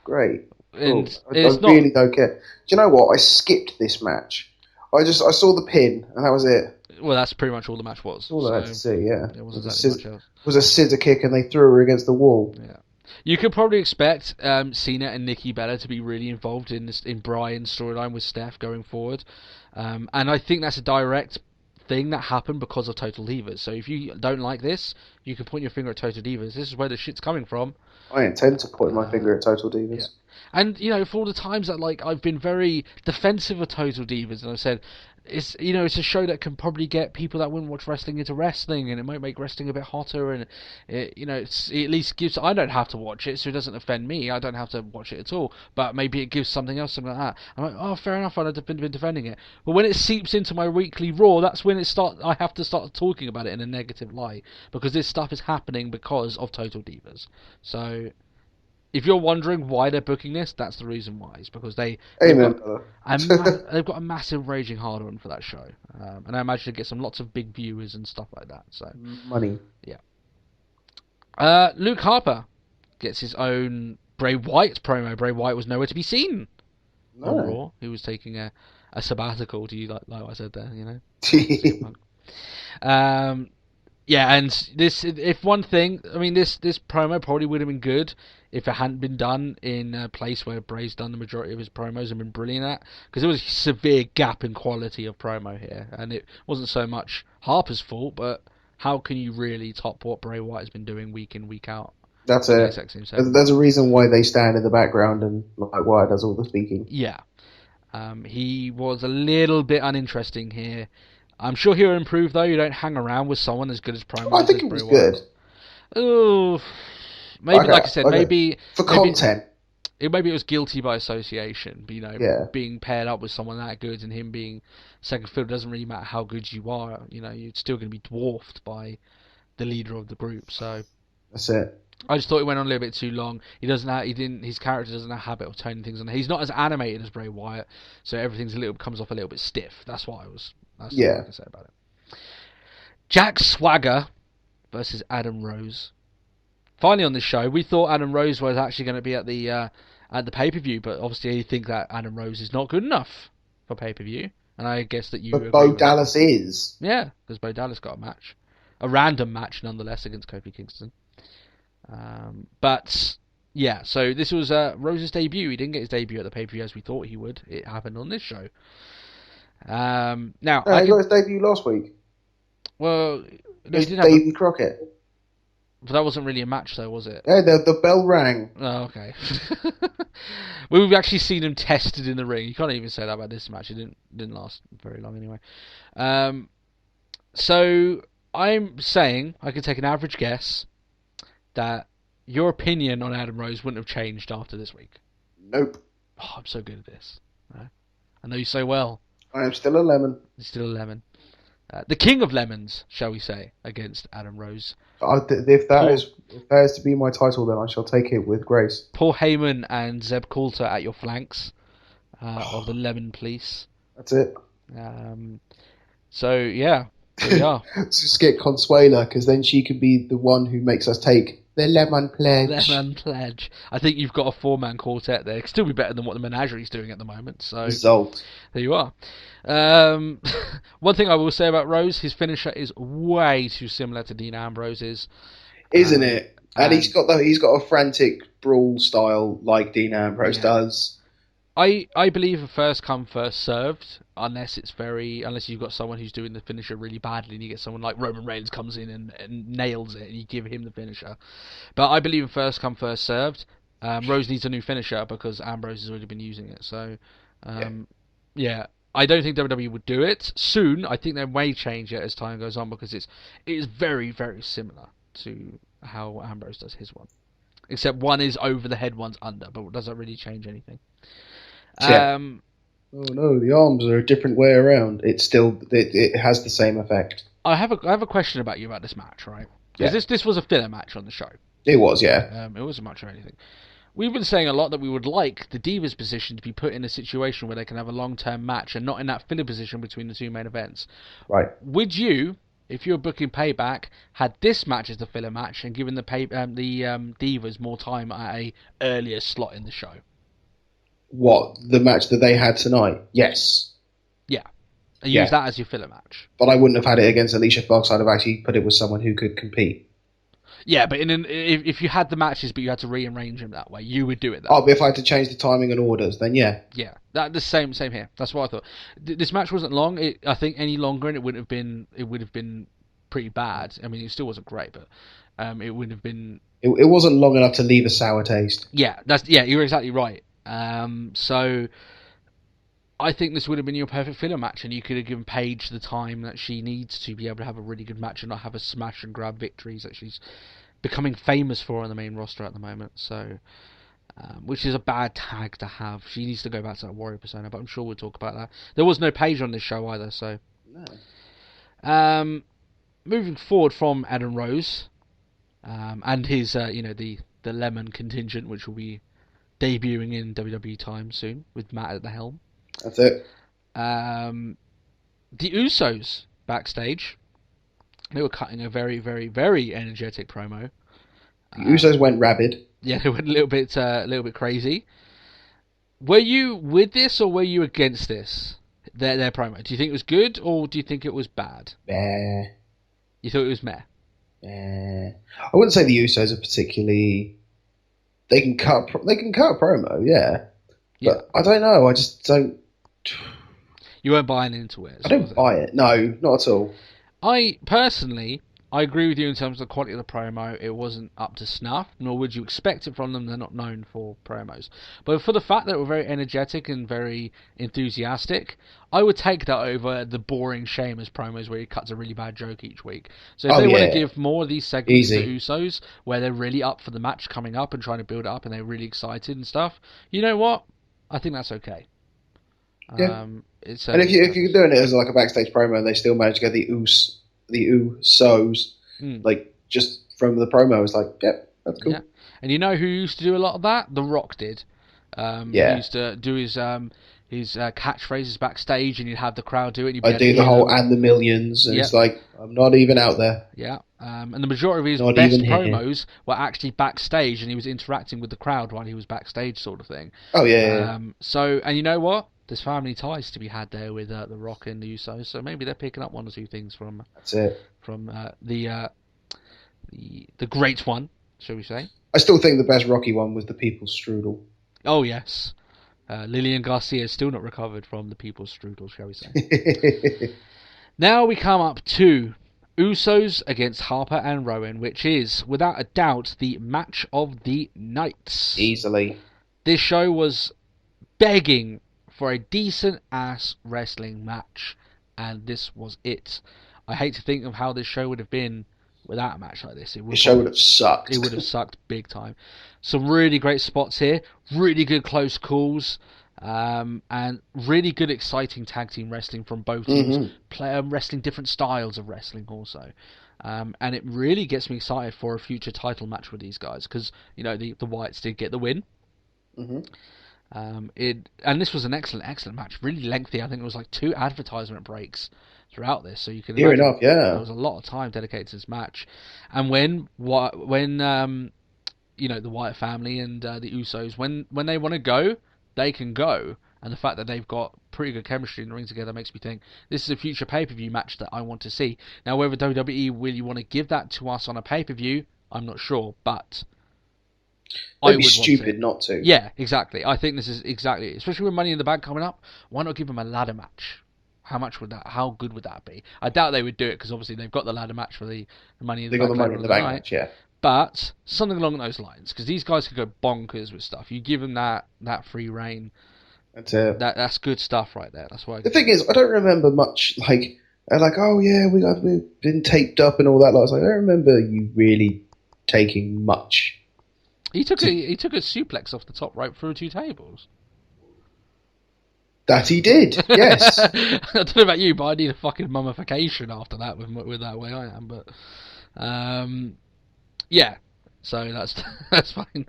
great. And cool. I really don't care. Do you know what? I skipped this match. I saw the pin and that was it. Well, that's pretty much all the match was. All I had to see, yeah. It wasn't exactly much else. It was a scissor kick and they threw her against the wall. Yeah. You could probably expect Cena and Nikki Bella to be really involved in Bryan's storyline with Steph going forward. And I think that's a direct thing that happened because of Total Divas. So if you don't like this, you can point your finger at Total Divas. This is where the shit's coming from. I intend to point my finger at Total Divas. Yeah. And, for all the times that, I've been very defensive of Total Divas, and I've said, it's a show that can probably get people that wouldn't watch wrestling into wrestling, and it might make wrestling a bit hotter, and it at least gives. I don't have to watch it, so it doesn't offend me. I don't have to watch it at all. But maybe it gives something else, something like that. I'm like, oh, fair enough. I've been defending it. But when it seeps into my weekly Raw, that's when I have to start talking about it in a negative light, because this stuff is happening because of Total Divas. So, if you're wondering why they're booking this, that's the reason why. It's because they've got a massive raging hard on for that show. And I imagine it gets lots of big viewers and stuff like that. So money. Yeah. Luke Harper gets his own Bray Wyatt promo. Bray Wyatt was nowhere to be seen on Raw. He was taking a sabbatical. Do you like what I said there? Yeah, and this promo probably would have been good if it hadn't been done in a place where Bray's done the majority of his promos and been brilliant at, because there was a severe gap in quality of promo here, and it wasn't so much Harper's fault, but how can you really top what Bray Wyatt has been doing week in, week out? That's it. There's a reason why they stand in the background and Wyatt does all the speaking. Yeah. He was a little bit uninteresting here. I'm sure he'll improve, though. You don't hang around with someone as good as promos. I think it was good. Oh, maybe, okay, like I said, maybe for content. Maybe it was guilty by association. Being paired up with someone that good and him being second fiddle, doesn't really matter how good you are. You're still going to be dwarfed by the leader of the group. So that's it. I just thought it went on a little bit too long. His character doesn't have a habit of toning things on. He's not as animated as Bray Wyatt, so everything's comes off a little bit stiff. That's what I can say about it. Jack Swagger versus Adam Rose. Finally on this show, we thought Adam Rose was actually going to be at the pay-per-view, but obviously you think that Adam Rose is not good enough for pay-per-view, and I guess that you. But Bo Dallas is. Yeah, because Bo Dallas got a random match nonetheless against Kofi Kingston. But yeah, so this was Rose's debut. He didn't get his debut at the pay-per-view as we thought he would. It happened on this show. Now he got his debut last week. Well, no, he didn't Davey Crockett. But that wasn't really a match, though, was it? Yeah, the bell rang. Oh, okay. We've actually seen him tested in the ring. You can't even say that about this match. It didn't last very long anyway. So I'm saying I can take an average guess that your opinion on Adam Rose wouldn't have changed after this week. Nope. Oh, I'm so good at this. I know you so well. I am still a lemon. You're still a lemon. The king of lemons, shall we say, against Adam Rose. If that is to be my title, then I shall take it with grace. Paul Heyman and Zeb Coulter at your flanks of the Lemon Police. That's it. So, yeah, here we are. Just get Consuela, because then she can be the one who makes us take the Lemon Pledge. Lemon Pledge. I think you've got a four-man quartet there. It could still be better than what the Menagerie's doing at the moment. So Result. There you are. One thing I will say about Rose, his finisher is way too similar to Dean Ambrose's. Isn't it? And he's got a frantic brawl style like Dean Ambrose does. I believe a first come first served, unless you've got someone who's doing the finisher really badly, and you get someone like Roman Reigns comes in and nails it, and you give him the finisher. But I believe a first come first served. Rose needs a new finisher because Ambrose has already been using it. So yeah, I don't think WWE would do it soon. I think they may change it as time goes on because it is very, very similar to how Ambrose does his one. Except one is over the head, one's under, but does that really change anything? Yeah. Oh no, the arms are a different way around. It has the same effect. I have a question about you about this match, right? Because this was a filler match on the show. It was, yeah. It wasn't much or anything. We've been saying a lot that we would like the Divas position to be put in a situation where they can have a long-term match and not in that filler position between the two main events. Right. Would you, if you were booking Payback, had this match as the filler match and given the Divas more time at a earlier slot in the show? What, the match that they had tonight? Yes. Yeah. And use that as your filler match. But I wouldn't have had it against Alicia Fox. I'd have actually put it with someone who could compete. Yeah, but if you had the matches, but you had to rearrange them that way, you would do it that way. But if I had to change the timing and orders, then yeah. Yeah, the same here. That's what I thought. This match wasn't long. I think any longer, and it would have been pretty bad. I mean, it still wasn't great, but it would have been. It wasn't long enough to leave a sour taste. Yeah, you're exactly right. So I think this would have been your perfect filler match, and you could have given Paige the time that she needs to be able to have a really good match and not have a smash and grab victories that she's becoming famous for on the main roster at the moment. So, which is a bad tag to have. She needs to go back to that Warrior persona, but I'm sure we'll talk about that. There was no Paige on this show either, so. No. Moving forward from Adam Rose, and his, the Lemon contingent, which will be debuting in WWE time soon with Matt at the helm. That's it. The Usos backstage, they were cutting a very, very, very energetic promo. The Usos went rabid. Yeah, they went a little bit crazy. Were you with this or were you against this? Their promo. Do you think it was good or do you think it was bad? Meh. You thought it was meh? I wouldn't say the Usos are particularly. They can cut a promo, yeah. But I don't know. I just don't. You weren't buying into it. I don't buy it. No, not at all. I personally, I agree with you in terms of the quality of the promo. It wasn't up to snuff, nor would you expect it from them. They're not known for promos. But for the fact that it were very energetic and very enthusiastic, I would take that over the boring Sheamus promos where he cuts a really bad joke each week. So if they want to give more of these segments to Usos, where they're really up for the match coming up and trying to build it up and they're really excited and stuff, you know what? I think that's okay. Yeah. And if you're doing it as like a backstage promo and they still manage to get the Usos, like just from the promo, it's like, yep, that's cool. Yeah. And you know who used to do a lot of that? The Rock did. He used to do his catchphrases backstage, and you'd have the crowd do it. And I do the whole and the millions, and it's like, I'm not even out there. Yeah. And the majority of his best promos were actually backstage, and he was interacting with the crowd while he was backstage, sort of thing. Oh yeah. So, and you know what? There's family ties to be had there with the Rock and the Usos, so maybe they're picking up one or two things from. That's it. From the great one, shall we say? I still think the best Rocky one was the People's Strudel. Oh yes, Lillian Garcia is still not recovered from the People's Strudel, shall we say? Now we come up to Usos against Harper and Rowan, which is without a doubt the match of the night. Easily. This show was begging for a decent ass wrestling match, and this was it. I hate to think of how this show would have been without a match like this. The show would have sucked. It would have sucked big time. Some really great spots here, really good close calls, and really good exciting tag team wrestling from both teams, wrestling different styles of wrestling also. And it really gets me excited for a future title match with these guys, because the Wyatts did get the win. And this was an excellent match, really lengthy. I think it was like 2 advertisement breaks throughout this, so you can imagine enough, yeah. There was a lot of time dedicated to this match. And when the Wyatt family and the Usos, when they want to go, they can go. And the fact that they've got pretty good chemistry in the ring together makes me think this is a future pay-per-view match that I want to see. Now, whether WWE really want to give that to us on a pay-per-view, I'm not sure, but it'd be stupid not to. Yeah, exactly. I think this is exactly, especially with Money in the Bank coming up. Why not give them a ladder match? How good would that be? I doubt they would do it because obviously they've got the ladder match for the Money in the Bank. They got the Money in the Bank match, yeah. But something along those lines, because these guys could go bonkers with stuff. You give them that free reign That's it. That's good stuff right there. That's why. The thing is, I don't remember much. Like, oh yeah, we've been taped up and all that. Like, I was like, I don't remember you really taking much. He took a suplex off the top rope through 2 tables. That he did, yes. I don't know about you, but I need a fucking mummification after that with that way I am. But yeah, so that's fine.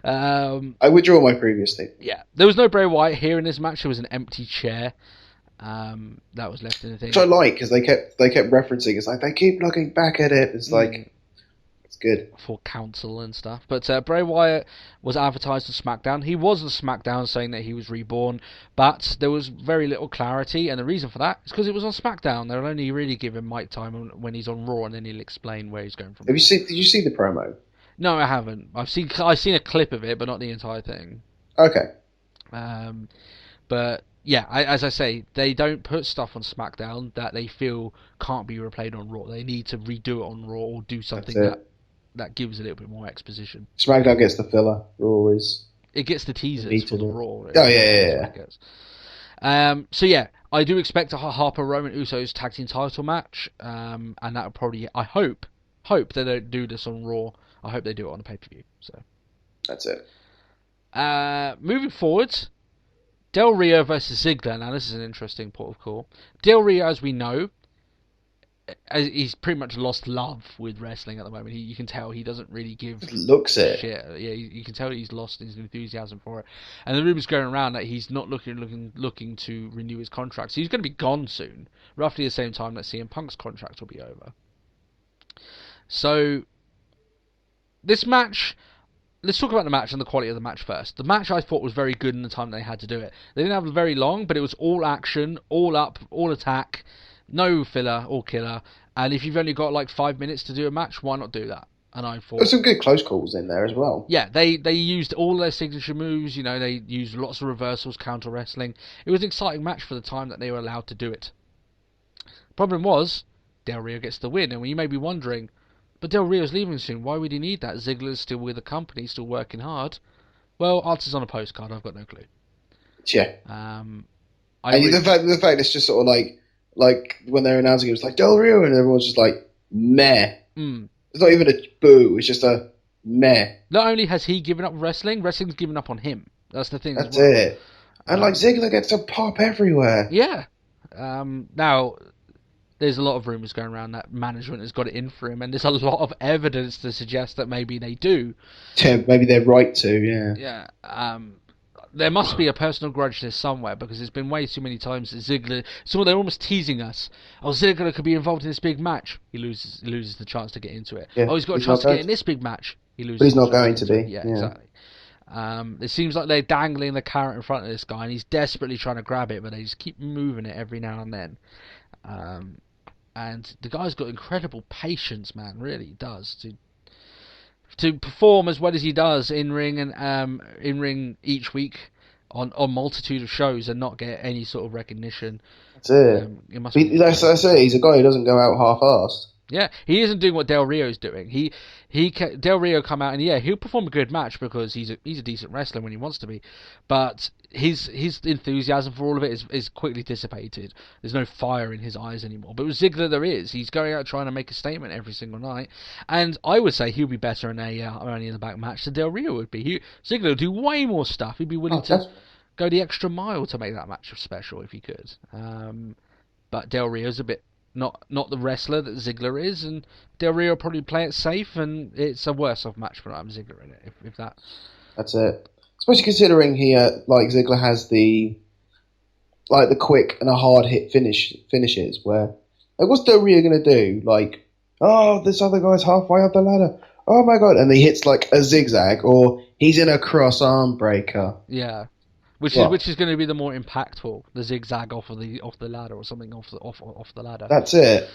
I withdraw my previous thing. Yeah, there was no Bray Wyatt here in this match. There was an empty chair that was left in the thing. Which I like because they kept referencing. It's like they keep looking back at it. It's like it's good for counsel and stuff. But Bray Wyatt was advertised on SmackDown. He was on SmackDown saying that he was reborn, but there was very little clarity, and the reason for that is because it was on SmackDown. They'll only really give him mic time when he's on Raw, and then he'll explain where he's going from. Did you see the promo? No, I haven't. I've seen a clip of it, but not the entire thing. Okay. But yeah, as I say, they don't put stuff on SmackDown that they feel can't be replayed on Raw. They need to redo it on Raw or do something that gives a little bit more exposition. SmackDown gets the filler. Raw is... It gets the teasers for the Raw. Oh, yeah. So yeah, I do expect a Harper Roman Usos tag team title match, and that will probably, I hope they don't do this on Raw. I hope they do it on the pay-per-view. So that's it. Moving forward, Del Rio versus Ziggler. Now this is an interesting port of call. Del Rio, as we know, he's pretty much lost love with wrestling at the moment. You can tell he doesn't really give shit. Yeah, you can tell he's lost his enthusiasm for it. And the rumors going around that he's not looking to renew his contract. So he's going to be gone soon, roughly the same time that CM Punk's contract will be over. So this match, let's talk about the match and the quality of the match first. The match I thought was very good in the time they had to do it. They didn't have it very long, but it was all action, all up, all attack. No filler or killer, and if you've only got like 5 minutes to do a match, why not do that? And I thought there's some good close calls in there as well. Yeah, they used all their signature moves. You know, they used lots of reversals, counter wrestling. It was an exciting match for the time that they were allowed to do it. Problem was, Del Rio gets the win, and you may be wondering, but Del Rio's leaving soon. Why would he need that? Ziggler's still with the company, still working hard. Well, answers on a postcard. I've got no clue. Yeah. The fact it's just sort of like when they're announcing it was like Del Rio and everyone's just like meh. It's not even a boo, it's just a meh. Not only has he given up wrestling's given up on him. That's the thing. That's it. And Ziggler gets to pop everywhere. Yeah. Now there's a lot of rumours going around that management has got it in for him, and there's a lot of evidence to suggest that maybe they do. Yeah, maybe they're right to, yeah. Yeah. There must be a personal grudge there somewhere, because there's been way too many times that Ziggler... So they're almost teasing us. Oh, Ziggler could be involved in this big match. He loses the chance to get into it. Yeah, he's got a chance to get in this big match. He loses. But he's not going to be. Yeah, exactly. It seems like they're dangling the carrot in front of this guy, and he's desperately trying to grab it, but they just keep moving it every now and then. And the guy's got incredible patience, man. Really, he does. To perform as well as he does in ring and in ring each week on multitude of shows and not get any sort of recognition. That's it. That's it. He's a guy who doesn't go out half-assed. Yeah, he isn't doing what Del Rio's doing. Del Rio come out and he'll perform a good match because he's a decent wrestler when he wants to be, but his enthusiasm for all of it is quickly dissipated. There's no fire in his eyes anymore. But with Ziggler there is. He's going out trying to make a statement every single night, and I would say he'll be better in a Money in the Bank match than Del Rio would be. Ziggler would do way more stuff. He'd be willing to go the extra mile to make that match special if he could. But Del Rio's a bit not the wrestler that Ziggler is, and Del Rio will probably play it safe, and it's a worse off match for Ziggler in it, if that. That's it. Especially considering Ziggler has the quick and a hard hit finishes where what's Del Rio gonna do? This other guy's halfway up the ladder. Oh my god! And he hits a zigzag, or he's in a cross arm breaker. Yeah. Which is going to be the more impactful, the zigzag off the ladder or something off the ladder. That's it.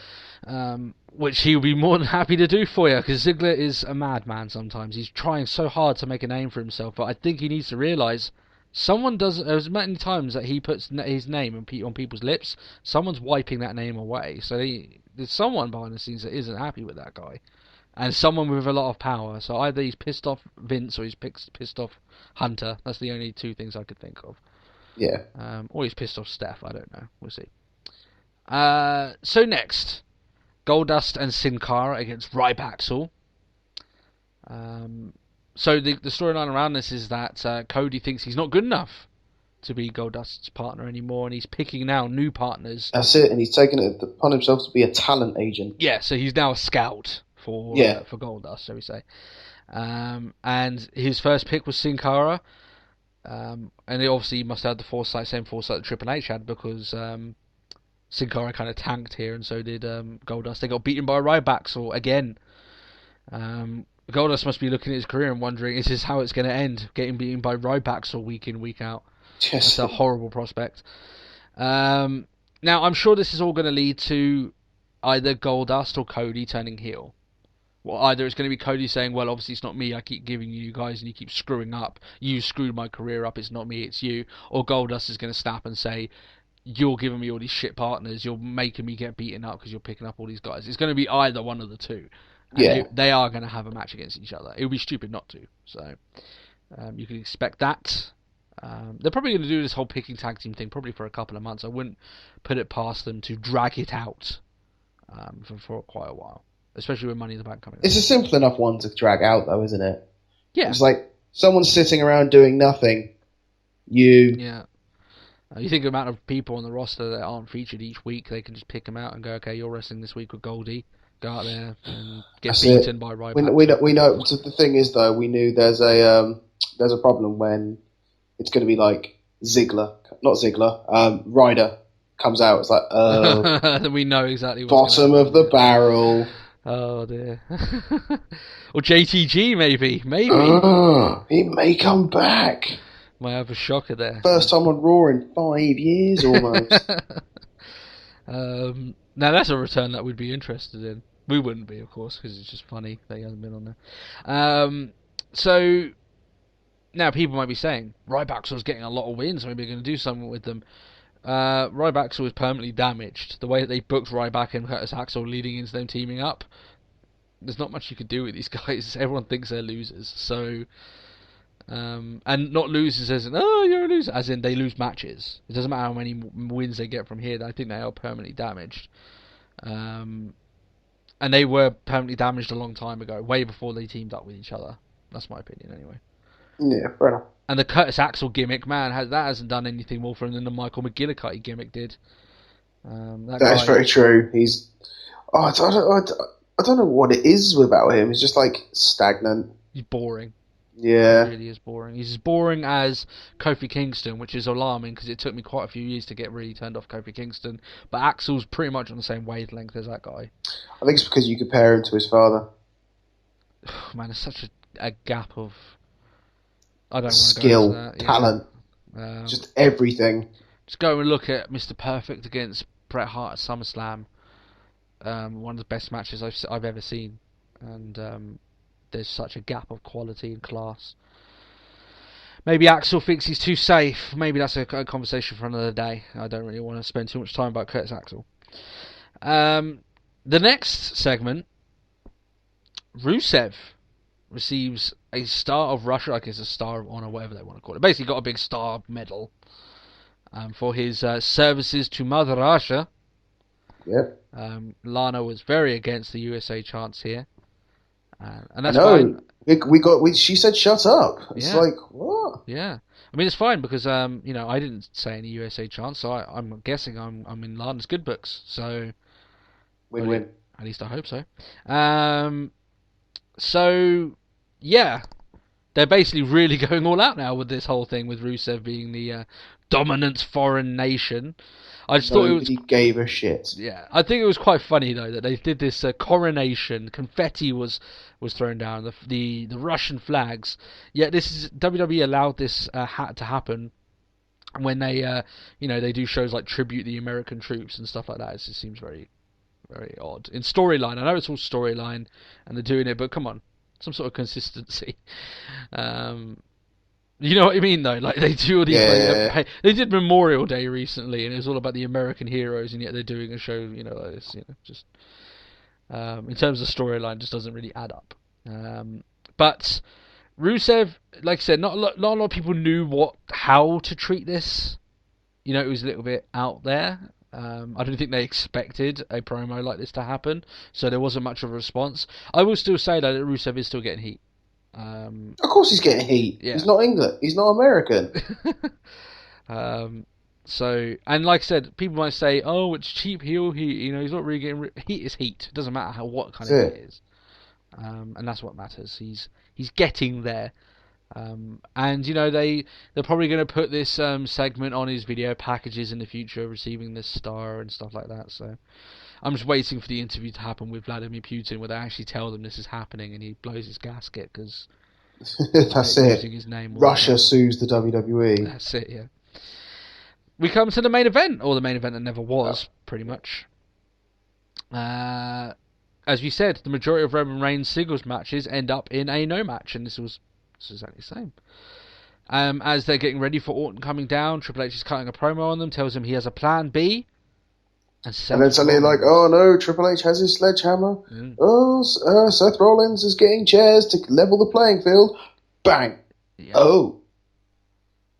Which he'll be more than happy to do for you, because Ziggler is a madman sometimes. He's trying so hard to make a name for himself, but I think he needs to realise as many times that he puts his name on people's lips, someone's wiping that name away. So there's someone behind the scenes that isn't happy with that guy. And someone with a lot of power. So either he's pissed off Vince or he's pissed off Hunter. That's the only two things I could think of. Yeah. Or he's pissed off Steph. I don't know. We'll see. So next, Goldust and Sin Cara against Rybaxel. So the storyline around this is that Cody thinks he's not good enough to be Goldust's partner anymore, and he's picking now new partners. That's it, and he's taken it upon himself to be a talent agent. Yeah, so he's now a scout for Goldust, shall we say. And his first pick was Sin Cara. And he obviously must have had the same foresight that Triple H had, because Sin Cara kind of tanked here, and so did Goldust. They got beaten by Rybaxel again. Goldust must be looking at his career and wondering, is this how it's going to end? Getting beaten by Rybaxel week in, week out. Yes. That's a horrible prospect. Now, I'm sure this is all going to lead to either Goldust or Cody turning heel. Well, either it's going to be Cody saying, well, obviously it's not me, I keep giving you guys and you keep screwing up. You screwed my career up, it's not me, it's you. Or Goldust is going to snap and say, you're giving me all these shit partners, you're making me get beaten up because you're picking up all these guys. It's going to be either one of the two. And they are going to have a match against each other. It would be stupid not to. So you can expect that. They're probably going to do this whole picking tag team thing probably for a couple of months. I wouldn't put it past them to drag it out for quite a while. Especially with Money in the Bank coming up. It's a simple enough one to drag out, though, isn't it? Yeah. It's like someone's sitting around doing nothing. Yeah. You think of the amount of people on the roster that aren't featured each week, they can just pick them out and go, okay, you're wrestling this week with Goldie. Go out there and get beaten by Ryback. We know. So the thing is, though, we knew there's a problem when it's going to be like Ryder comes out. It's like, then we know exactly what's bottom of the barrel. Oh dear. Or JTG maybe. He may come back. Might have a shocker there. First time on Raw in 5 years almost. Now that's a return that we'd be interested in. We wouldn't be, of course, because it's just funny that he hasn't been on there. So now people might be saying Rybaxel's getting a lot of wins. Maybe they're going to do something with them. Rybaxel is permanently damaged. The way that they booked Ryback and Curtis Axel leading into them teaming up, there's not much you could do with these guys. Everyone thinks they're losers. So, and not losers as in, oh, you're a loser, as in they lose matches. It doesn't matter how many wins they get from here. I think they are permanently damaged. And they were permanently damaged a long time ago, way before they teamed up with each other. That's my opinion, anyway. Yeah, fair enough. And the Curtis Axel gimmick, man, that hasn't done anything more for him than the Michael McGillicuddy gimmick did. That is very true. He's, I don't know what it is about him. He's just like stagnant. He's boring. Yeah, He really is boring. He's as boring as Kofi Kingston, which is alarming because it took me quite a few years to get really turned off Kofi Kingston. But Axel's pretty much on the same wavelength as that guy. I think it's because you compare him to his father. Man, there's such a gap of, I don't want to skill, go into that. talent, just everything. Just go and look at Mr. Perfect against Bret Hart at SummerSlam. One of the best matches I've ever seen, and there's such a gap of quality and class. Maybe Axel thinks he's too safe. Maybe that's a conversation for another day. I don't really want to spend too much time about Curtis Axel. The next segment, Rusev receives a Star of Russia, I guess a Star of Honor, whatever they want to call it. Basically got a big star medal for his services to Mother Russia. Yep. Lana was very against the USA chants here. And that's fine. fine. She said shut up. It's Yeah. like, what? Yeah. I mean, it's fine because, I didn't say any USA chants, so I'm guessing I'm in Lana's good books. So, Win-win. At least I hope so. So, yeah, they're basically really going all out now with this whole thing with Rusev being the dominant foreign nation. I just thought it was. He gave a shit. Yeah, I think it was quite funny though that they did this coronation. Confetti was thrown down. The Russian flags. Yet this is WWE allowed this to happen when they they do shows like tribute the American troops and stuff like that. It just seems very, very odd. In storyline, I know it's all storyline and they're doing it, but come on, some sort of consistency. You know what I mean, though? Like, they do all these... Yeah. They did Memorial Day recently, and it was all about the American heroes, and yet they're doing a show, like this, just... in terms of storyline, just doesn't really add up. But Rusev, like I said, not a lot of people knew how to treat this. it was a little bit out there. I don't think they expected a promo like this to happen, so there wasn't much of a response. I will still say though that Rusev is still getting heat. Of course he's getting heat. Yeah. He's not English. He's not American. So, and like I said, people might say, "Oh, it's cheap heel heat." He's not really getting heat. Is heat. It doesn't matter what kind of heat it is, and that's what matters. He's getting there. And they're probably going to put this segment on his video packages in the future, receiving this star and stuff like that. So I'm just waiting for the interview to happen with Vladimir Putin, where they actually tell them this is happening, and he blows his gasket because That's it. using his name. Russia sues the WWE. That's it. Yeah. We come to the main event, or the main event that never was, pretty much. As we said, the majority of Roman Reigns' singles matches end up in a no match, and this was exactly the same. As they're getting ready for Orton coming down, Triple H is cutting a promo on them, tells him he has a plan B. And then suddenly like, oh no, Triple H has his sledgehammer. Oh, Seth Rollins is getting chairs to level the playing field. Bang. Yeah. Oh.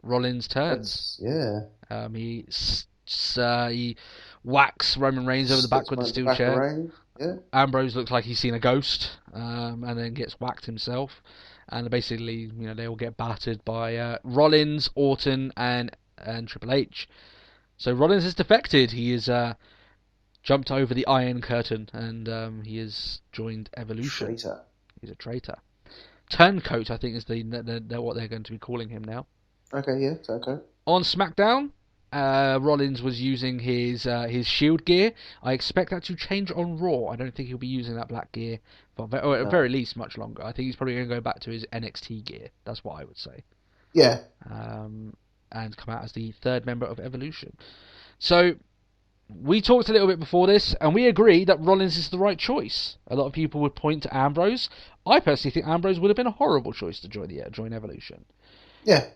Rollins turns. Yeah. He whacks Roman Reigns over the back with the steel chair. Yeah. Ambrose looks like he's seen a ghost, and then gets whacked himself. And basically, they all get battered by Rollins, Orton, and Triple H. So Rollins has defected. He has jumped over the Iron Curtain, and he has joined Evolution. Traitor. He's a traitor. Turncoat, I think, is what they're going to be calling him now. Okay, yeah, Turncoat. On SmackDown, Rollins was using his Shield gear. I expect that to change on Raw. I don't think he'll be using that black gear for, or at very least, much longer. I think he's probably going to go back to his NXT gear. That's what I would say. Yeah. And come out as the third member of Evolution. So, we talked a little bit before this, and we agree that Rollins is the right choice. A lot of people would point to Ambrose. I personally think Ambrose would have been a horrible choice to join Evolution. Yeah.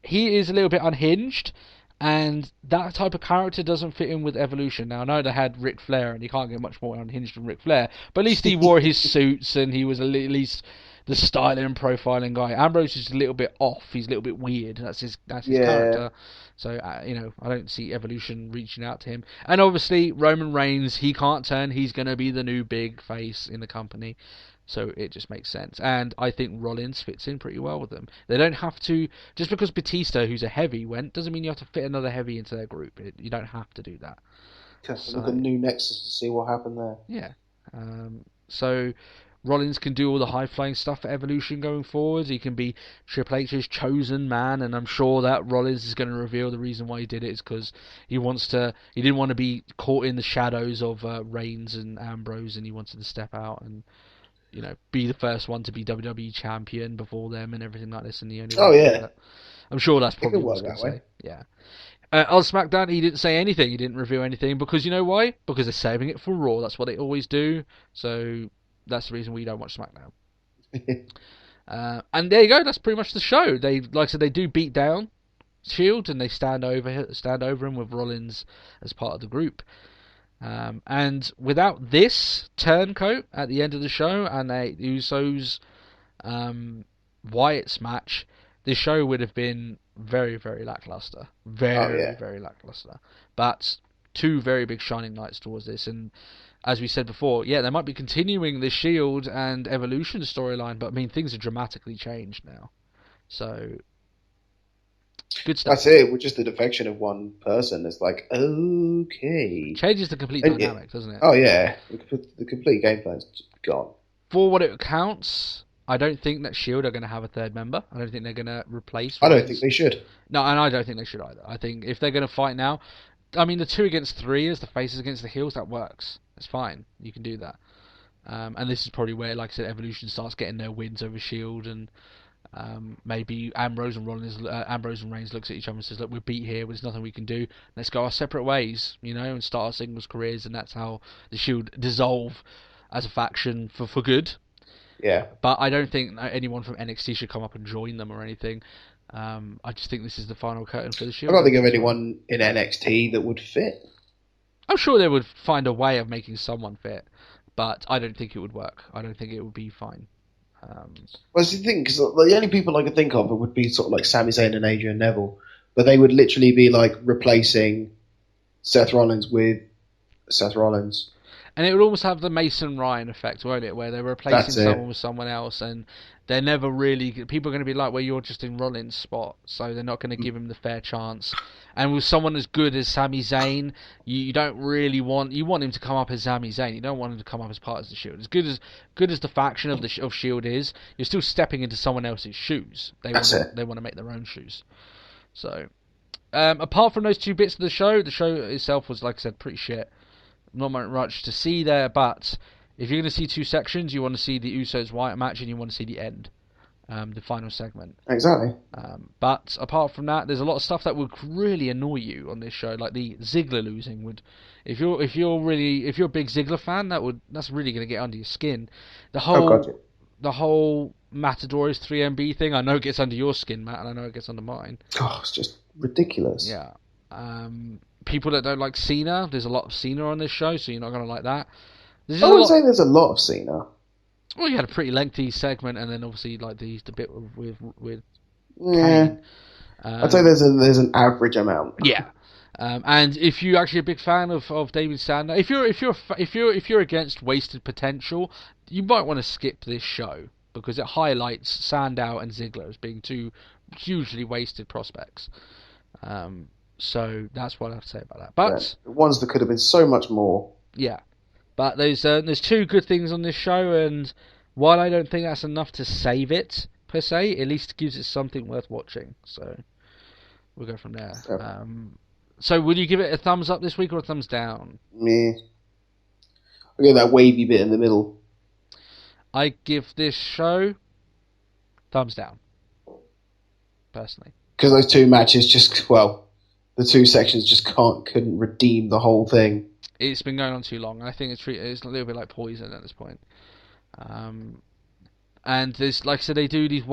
He is a little bit unhinged, and that type of character doesn't fit in with Evolution. Now, I know they had Ric Flair, and you can't get much more unhinged than Ric Flair, but at least he wore his suits, and he was at least the styling and profiling guy. Ambrose is a little bit off. He's a little bit weird. That's his character. So, I don't see Evolution reaching out to him. And obviously, Roman Reigns, he can't turn. He's going to be the new big face in the company. So it just makes sense. And I think Rollins fits in pretty well with them. They don't have to... Just because Batista, who's a heavy, went, doesn't mean you have to fit another heavy into their group. You don't have to do that. Just look at New Nexus to see what happened there. Yeah. So Rollins can do all the high-flying stuff for Evolution going forward. He can be Triple H's chosen man, and I'm sure that Rollins is going to reveal the reason why he did it is because he didn't want to be caught in the shadows of Reigns and Ambrose, and he wanted to step out and be the first one to be WWE champion before them and everything like this. And the only I'm sure that's probably what I was going to say. Yeah. On SmackDown, he didn't say anything. He didn't reveal anything because you know why? Because they're saving it for Raw. That's what they always do. So that's the reason we don't watch SmackDown. And there you go. That's pretty much the show. They, like I said, they do beat down Shield and they stand over him with Rollins as part of the group. And without this turncoat at the end of the show and the Usos Wyatt's match, this show would have been very, very lackluster. Very lackluster. But two very big shining lights towards this. And as we said before, they might be continuing the Shield and Evolution storyline, but I mean, things have dramatically changed now. So, good stuff. That's it. With just the defection of one person, it's like, okay. Changes the complete dynamic, doesn't it? Oh, yeah. The complete game plan's gone. For what it counts, I don't think that Shield are going to have a third member. I don't think they're going to replace Rollins. I don't think they should. No, and I don't think they should either. I think if they're going to fight now, I mean, the 2 against 3 as the faces against the heels, that works. It's fine. You can do that. And this is probably where, like I said, Evolution starts getting their wins over Shield, and maybe Ambrose and Reigns looks at each other and says, "Look, we're beat here. There's nothing we can do. Let's go our separate ways, and start our singles careers." And that's how the Shield dissolve as a faction for good. Yeah. But I don't think anyone from NXT should come up and join them or anything. I just think this is the final curtain for the Shield. I don't think of anyone in NXT that would fit. I'm sure they would find a way of making someone fit, but I don't think it would work. I don't think it would be fine. Well, it's the thing, because the only people I could think of would be sort of like Sami Zayn and Adrian Neville. but they would literally be like replacing Seth Rollins with Seth Rollins. And it would almost have the Mason Ryan effect, won't it? Where they're replacing someone with someone else, and they're never really... People are going to be like, well, you're just in Rollins' spot, so they're not going to give him the fair chance. And with someone as good as Sami Zayn, you don't really want... You want him to come up as Sami Zayn. You don't want him to come up as part of the Shield. As good as the faction of Shield is, you're still stepping into someone else's shoes. They want to make their own shoes. So, apart from those two bits of the show itself was, like I said, pretty shit. Not much to see there, but if you're going to see two sections, you want to see the Usos Wyatt match and you want to see the end, the final segment. Exactly. But apart from that, there's a lot of stuff that would really annoy you on this show, like the Ziggler losing would. If you're a big Ziggler fan, that's really going to get under your skin. The whole Matador is 3MB thing, I know it gets under your skin, Matt, and I know it gets under mine. Oh, it's just ridiculous. Yeah. People that don't like Cena, there's a lot of Cena on this show, so you're not going to like that. I wouldn't say there's a lot of Cena. Well, you had a pretty lengthy segment, and then obviously like the bit with yeah. Kane. I'd say there's an average amount. Yeah. And if you're actually a big fan of David Sandow, if you're against wasted potential, you might want to skip this show because it highlights Sandow and Ziggler as being two hugely wasted prospects. So that's what I have to say about that. But ones that could have been so much more. Yeah, but there's two good things on this show, and while I don't think that's enough to save it per se, at least it gives it something worth watching. So we'll go from there. Yeah. So would you give it a thumbs up this week or a thumbs down? Me, I get that wavy bit in the middle. I give this show thumbs down, personally, because those two matches the two sections just couldn't redeem the whole thing. It's been going on too long. I think it's a little bit like poison at this point. And there's, like I said, they do these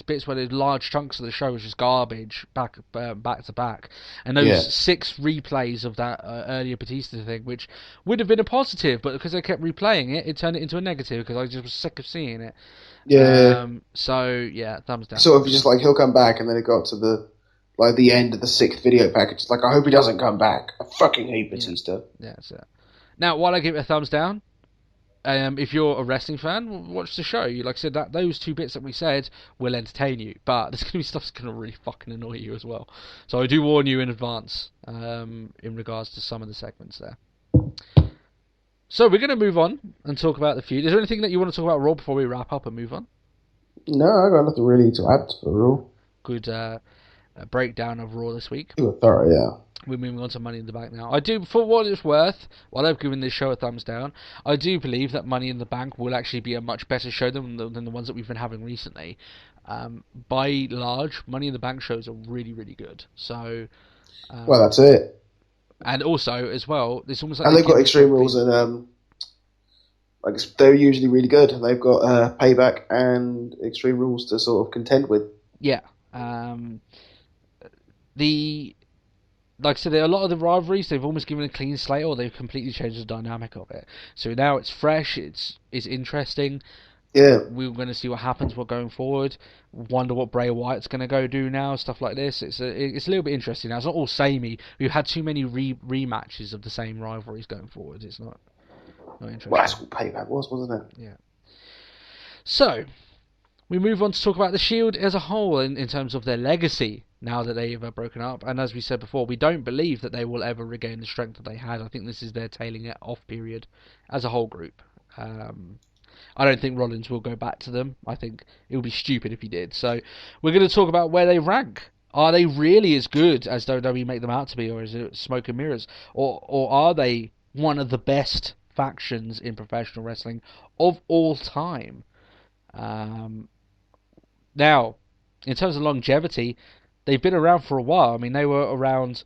bits where there's large chunks of the show which is garbage back to back, and those 6 replays of that earlier Batista thing, which would have been a positive, but because they kept replaying it, it turned it into a negative because I just was sick of seeing it. Yeah. So yeah, thumbs down. So if you just like he'll come back, and then it got to the end of the 6th video package. It's like, I hope he doesn't come back. I fucking hate Batista. Yeah, that's it. Now, while I give it a thumbs down, if you're a wrestling fan, watch the show. Like I said, those two bits that we said will entertain you, but there's going to be stuff that's going to really fucking annoy you as well. So I do warn you in advance in regards to some of the segments there. So we're going to move on and talk about the feud. Is there anything that you want to talk about Raw before we wrap up and move on? No, I got nothing really to add for Raw. Good breakdown of Raw this week. Thorough, yeah. We're moving on to Money in the Bank now. I do, for what it's worth, while I've given this show a thumbs down, I do believe that Money in the Bank will actually be a much better show than the ones that we've been having recently. By large, Money in the Bank shows are really, really good. So, well, that's it. And also, as well, it's almost like... And they've got Extreme Rules, and they're usually really good. They've got Payback and Extreme Rules to sort of contend with. Yeah. Like I said, a lot of the rivalries, they've almost given a clean slate, or they've completely changed the dynamic of it. So now it's fresh, it's interesting. Yeah. We're going to see what happens going forward. Wonder what Bray Wyatt's going to go do now, stuff like this. It's a little bit interesting now. It's not all samey. We've had too many rematches of the same rivalries going forward. It's not interesting. Well, that's what Payback was, wasn't it? Yeah. So, we move on to talk about the Shield as a whole in terms of their legacy now that they've broken up. And as we said before, we don't believe that they will ever regain the strength that they had. I think this is their tailing it off period as a whole group. I don't think Rollins will go back to them. I think it would be stupid if he did. So we're going to talk about where they rank. Are they really as good as WWE make them out to be, or is it smoke and mirrors? Or are they one of the best factions in professional wrestling of all time? Now, in terms of longevity, they've been around for a while. I mean, they were around...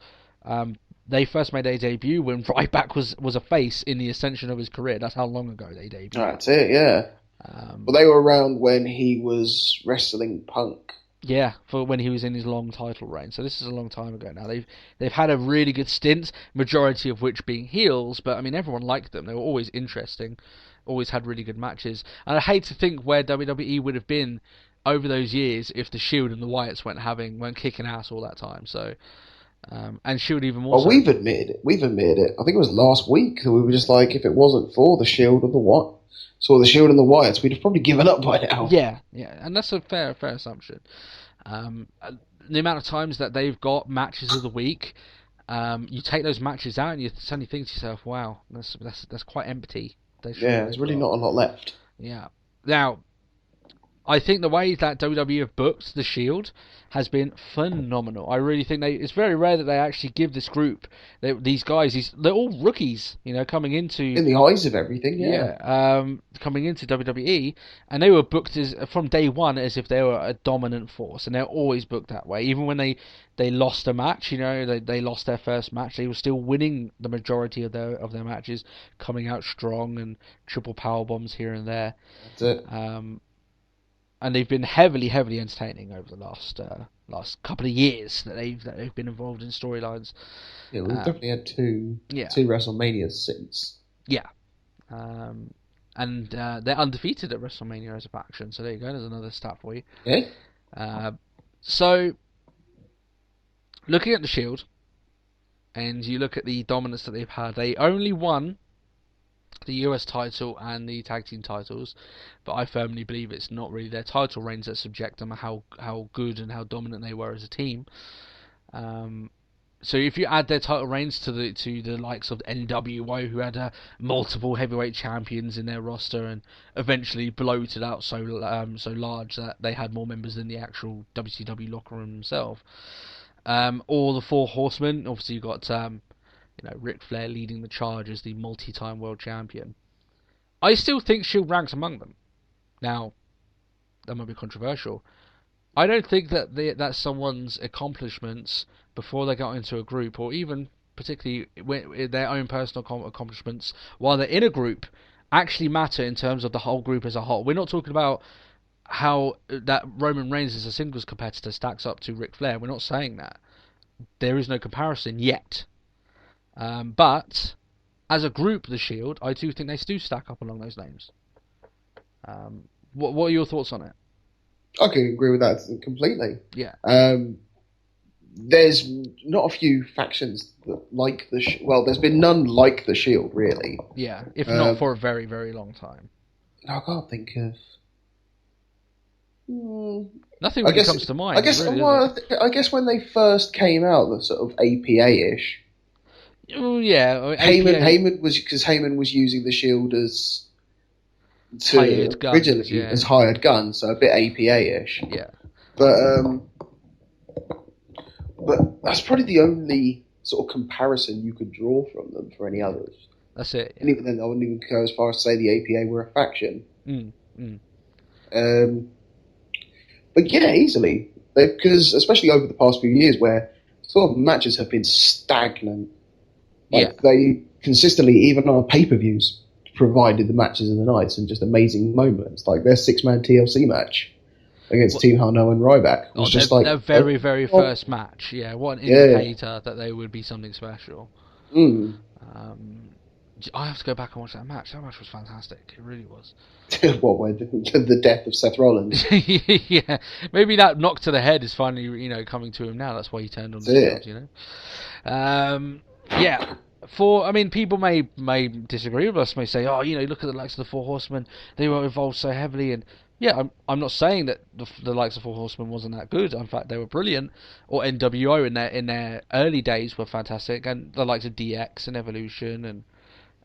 they first made their debut when Ryback was a face in the ascension of his career. That's how long ago they debuted. That's it, yeah. Well, they were around when he was wrestling Punk. Yeah, for when he was in his long title reign. So this is a long time ago now. They've had a really good stint, majority of which being heels, but I mean everyone liked them. They were always interesting, always had really good matches. And I hate to think where WWE would have been over those years if the Shield and the Wyatts weren't kicking ass all that time. So, and Shield even more. Well, so. we've admitted it. I think it was last week that we were just like, if it wasn't for the Shield or the what, the Shield and the Wyatts, we'd have probably given up by now. Yeah, and that's a fair assumption. The amount of times that they've got matches of the week, you take those matches out and you suddenly think to yourself, "Wow, that's quite empty." There's really not a lot left. Yeah. Now, I think the way that WWE have booked the Shield has been phenomenal. I really think it's very rare that they actually give this group, these guys, they're all rookies, coming into... In the eyes of everything, coming into WWE, and they were booked from day one as if they were a dominant force, and they're always booked that way. Even when they lost a match, they lost their first match, they were still winning the majority of their matches, coming out strong and triple power bombs here and there. That's it. And they've been heavily entertaining over the last couple of years that they've been involved in storylines. Yeah, we've definitely had two WrestleManias since. Yeah, and they're undefeated at WrestleMania as a faction. So there you go. There's another stat for you. Yeah. So looking at the Shield, and you look at the dominance that they've had, they only won the US title and the tag team titles, but I firmly believe it's not really their title reigns that subject them how good and how dominant they were as a team. So if you add their title reigns to the likes of NWO, who had multiple heavyweight champions in their roster and eventually bloated out so large that they had more members than the actual WCW locker room themselves, or the Four Horsemen, obviously you got Ric Flair leading the charge as the multi-time world champion. I still think Shield ranks among them. Now, that might be controversial. I don't think that someone's accomplishments before they got into a group, or even particularly their own personal accomplishments while they're in a group, actually matter in terms of the whole group as a whole. We're not talking about how that Roman Reigns as a singles competitor stacks up to Ric Flair. We're not saying that. There is no comparison yet. But as a group, the Shield, I do think they do stack up along those names. What are your thoughts on it? I can agree with that completely. Yeah. There's not a few factions that like the well, there's been none like the Shield, really. Yeah, if not for a very, very long time. I can't think of... Nothing really comes to mind. I guess when they first came out, the sort of APA-ish. Oh yeah, Heyman was using the Shield as hired guns, as hired guns, so a bit APA-ish. Yeah, but that's probably the only sort of comparison you could draw from them for any others. That's it. Yeah. And even then, I wouldn't even go as far as to say the APA were a faction. But yeah, easily, because especially over the past few years, where sort of matches have been stagnant. They consistently, even on pay-per-views, provided the matches of the nights and just amazing moments. Like their 6-man TLC match against Team Hano and Ryback was just like their very, very first match. Yeah, what an indicator that they would be something special. I have to go back and watch that match. That match was fantastic. It really was. What, the death of Seth Rollins? Yeah, maybe that knock to the head is finally coming to him now. That's why he turned on the Shield, Yeah. People may disagree with us, may say, look at the likes of the Four Horsemen, they were involved so heavily, and yeah, I'm not saying that the likes of Four Horsemen wasn't that good. In fact, they were brilliant. Or NWO in their early days were fantastic, and the likes of DX and Evolution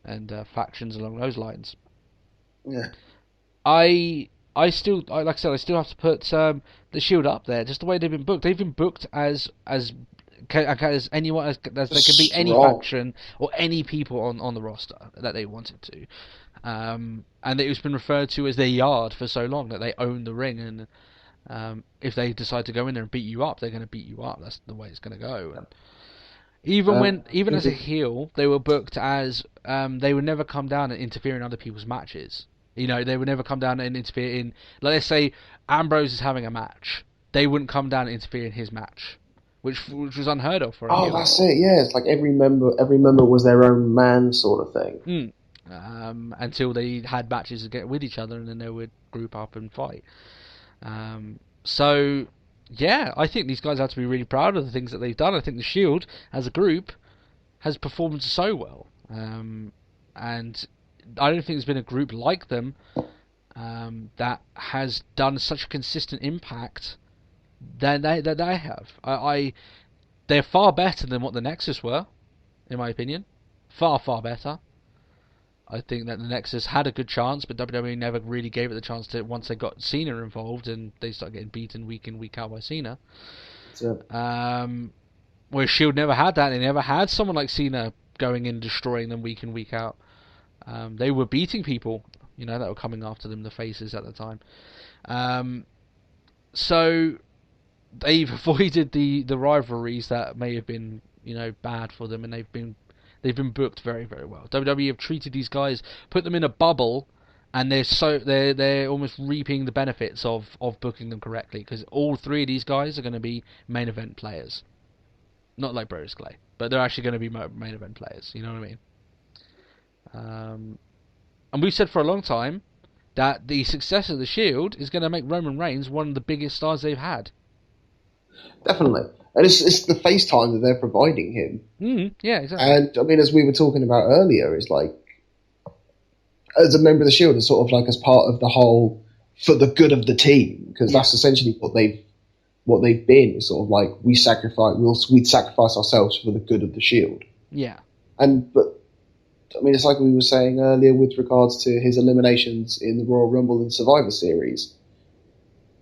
and factions along those lines. Yeah. I still have to put the Shield up there. Just the way they've been booked. They've been booked as anyone as there can be any faction or any people on the roster that they wanted to, and it's been referred to as their yard for so long that they own the ring, and if they decide to go in there and beat you up, they're going to beat you up. That's the way it's going to go. And even as a heel, they were booked as they would never come down and interfere in other people's matches. They would never come down and interfere in, like, let's say Ambrose is having a match, they wouldn't come down and interfere in his match. Which was unheard of for a heel. That's it. Yeah, it's like every member was their own man, sort of thing. Until they had matches with each other, and then they would group up and fight. So, yeah, I think these guys have to be really proud of the things that they've done. I think the Shield, as a group, has performed so well. And I don't think there's been a group like them that has done such a consistent impact than they have. They're far better than what the Nexus were, in my opinion. Far, far better. I think that the Nexus had a good chance, but WWE never really gave it the chance to once they got Cena involved and they started getting beaten week in, week out by Cena. Where Shield never had that. They never had someone like Cena going in destroying them week in, week out. They were beating people, that were coming after them, the faces at the time. So they've avoided the rivalries that may have been, bad for them, and they've been booked very, very well. WWE have treated these guys, put them in a bubble, and they're almost reaping the benefits of booking them correctly, because all three of these guys are going to be main event players. Not like Brodus Clay, but they're actually going to be main event players. You know what I mean? And we've said for a long time that the success of the Shield is going to make Roman Reigns one of the biggest stars they've had. Definitely. And it's the face time that they're providing him. Yeah, exactly. And, I mean, as we were talking about earlier, it's like, as a member of the Shield, it's sort of like as part of the whole, for the good of the team, because that's essentially what they've been. It's sort of like, we'd sacrifice ourselves for the good of the Shield. Yeah. But, I mean, it's like we were saying earlier with regards to his eliminations in the Royal Rumble and Survivor Series.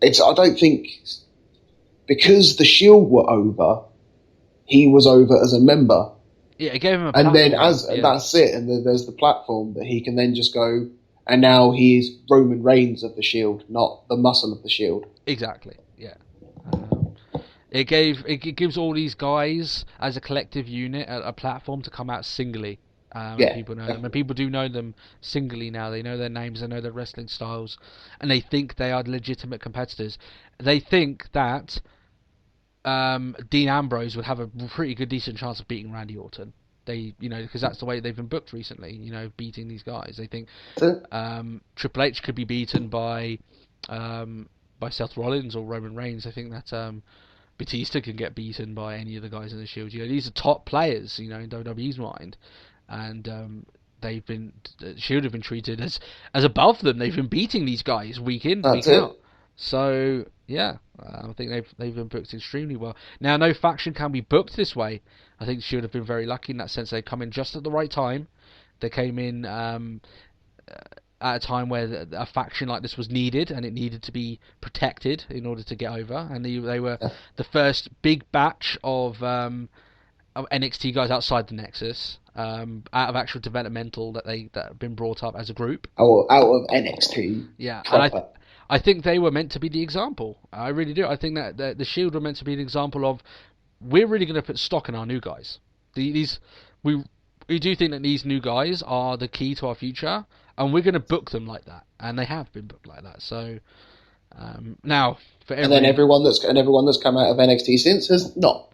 I don't think... Because the Shield were over, he was over as a member. Yeah, it gave him a platform. And then and that's it. And then there's the platform that he can then just go, and now he's Roman Reigns of the Shield, not the muscle of the Shield. Exactly, yeah. It gives all these guys, as a collective unit, a platform to come out singly. People know them, and people do know them singly now. They know their names, they know their wrestling styles, and they think they are legitimate competitors. They think that Dean Ambrose would have a pretty good, decent chance of beating Randy Orton. Because that's the way they've been booked recently. Beating these guys. They think Triple H could be beaten by Seth Rollins or Roman Reigns. I think that Batista can get beaten by any of the guys in the Shield. These are top players, in WWE's mind, and Shield have been treated as above them. They've been beating these guys week in, week out. So yeah, I think they've been booked extremely well. Now, no faction can be booked this way. I think Shield have been very lucky in that sense. They come in just at the right time. They came in at a time where a faction like this was needed, and it needed to be protected in order to get over. And they were the first big batch of NXT guys outside the Nexus, out of actual developmental that have been brought up as a group. Oh, out of NXT. Yeah, and I think they were meant to be the example. I really do. I think that the Shield were meant to be an example of, we're really going to put stock in our new guys. We do think that these new guys are the key to our future, and we're going to book them like that. And they have been booked like that. So now, everyone that's come out of NXT since has not.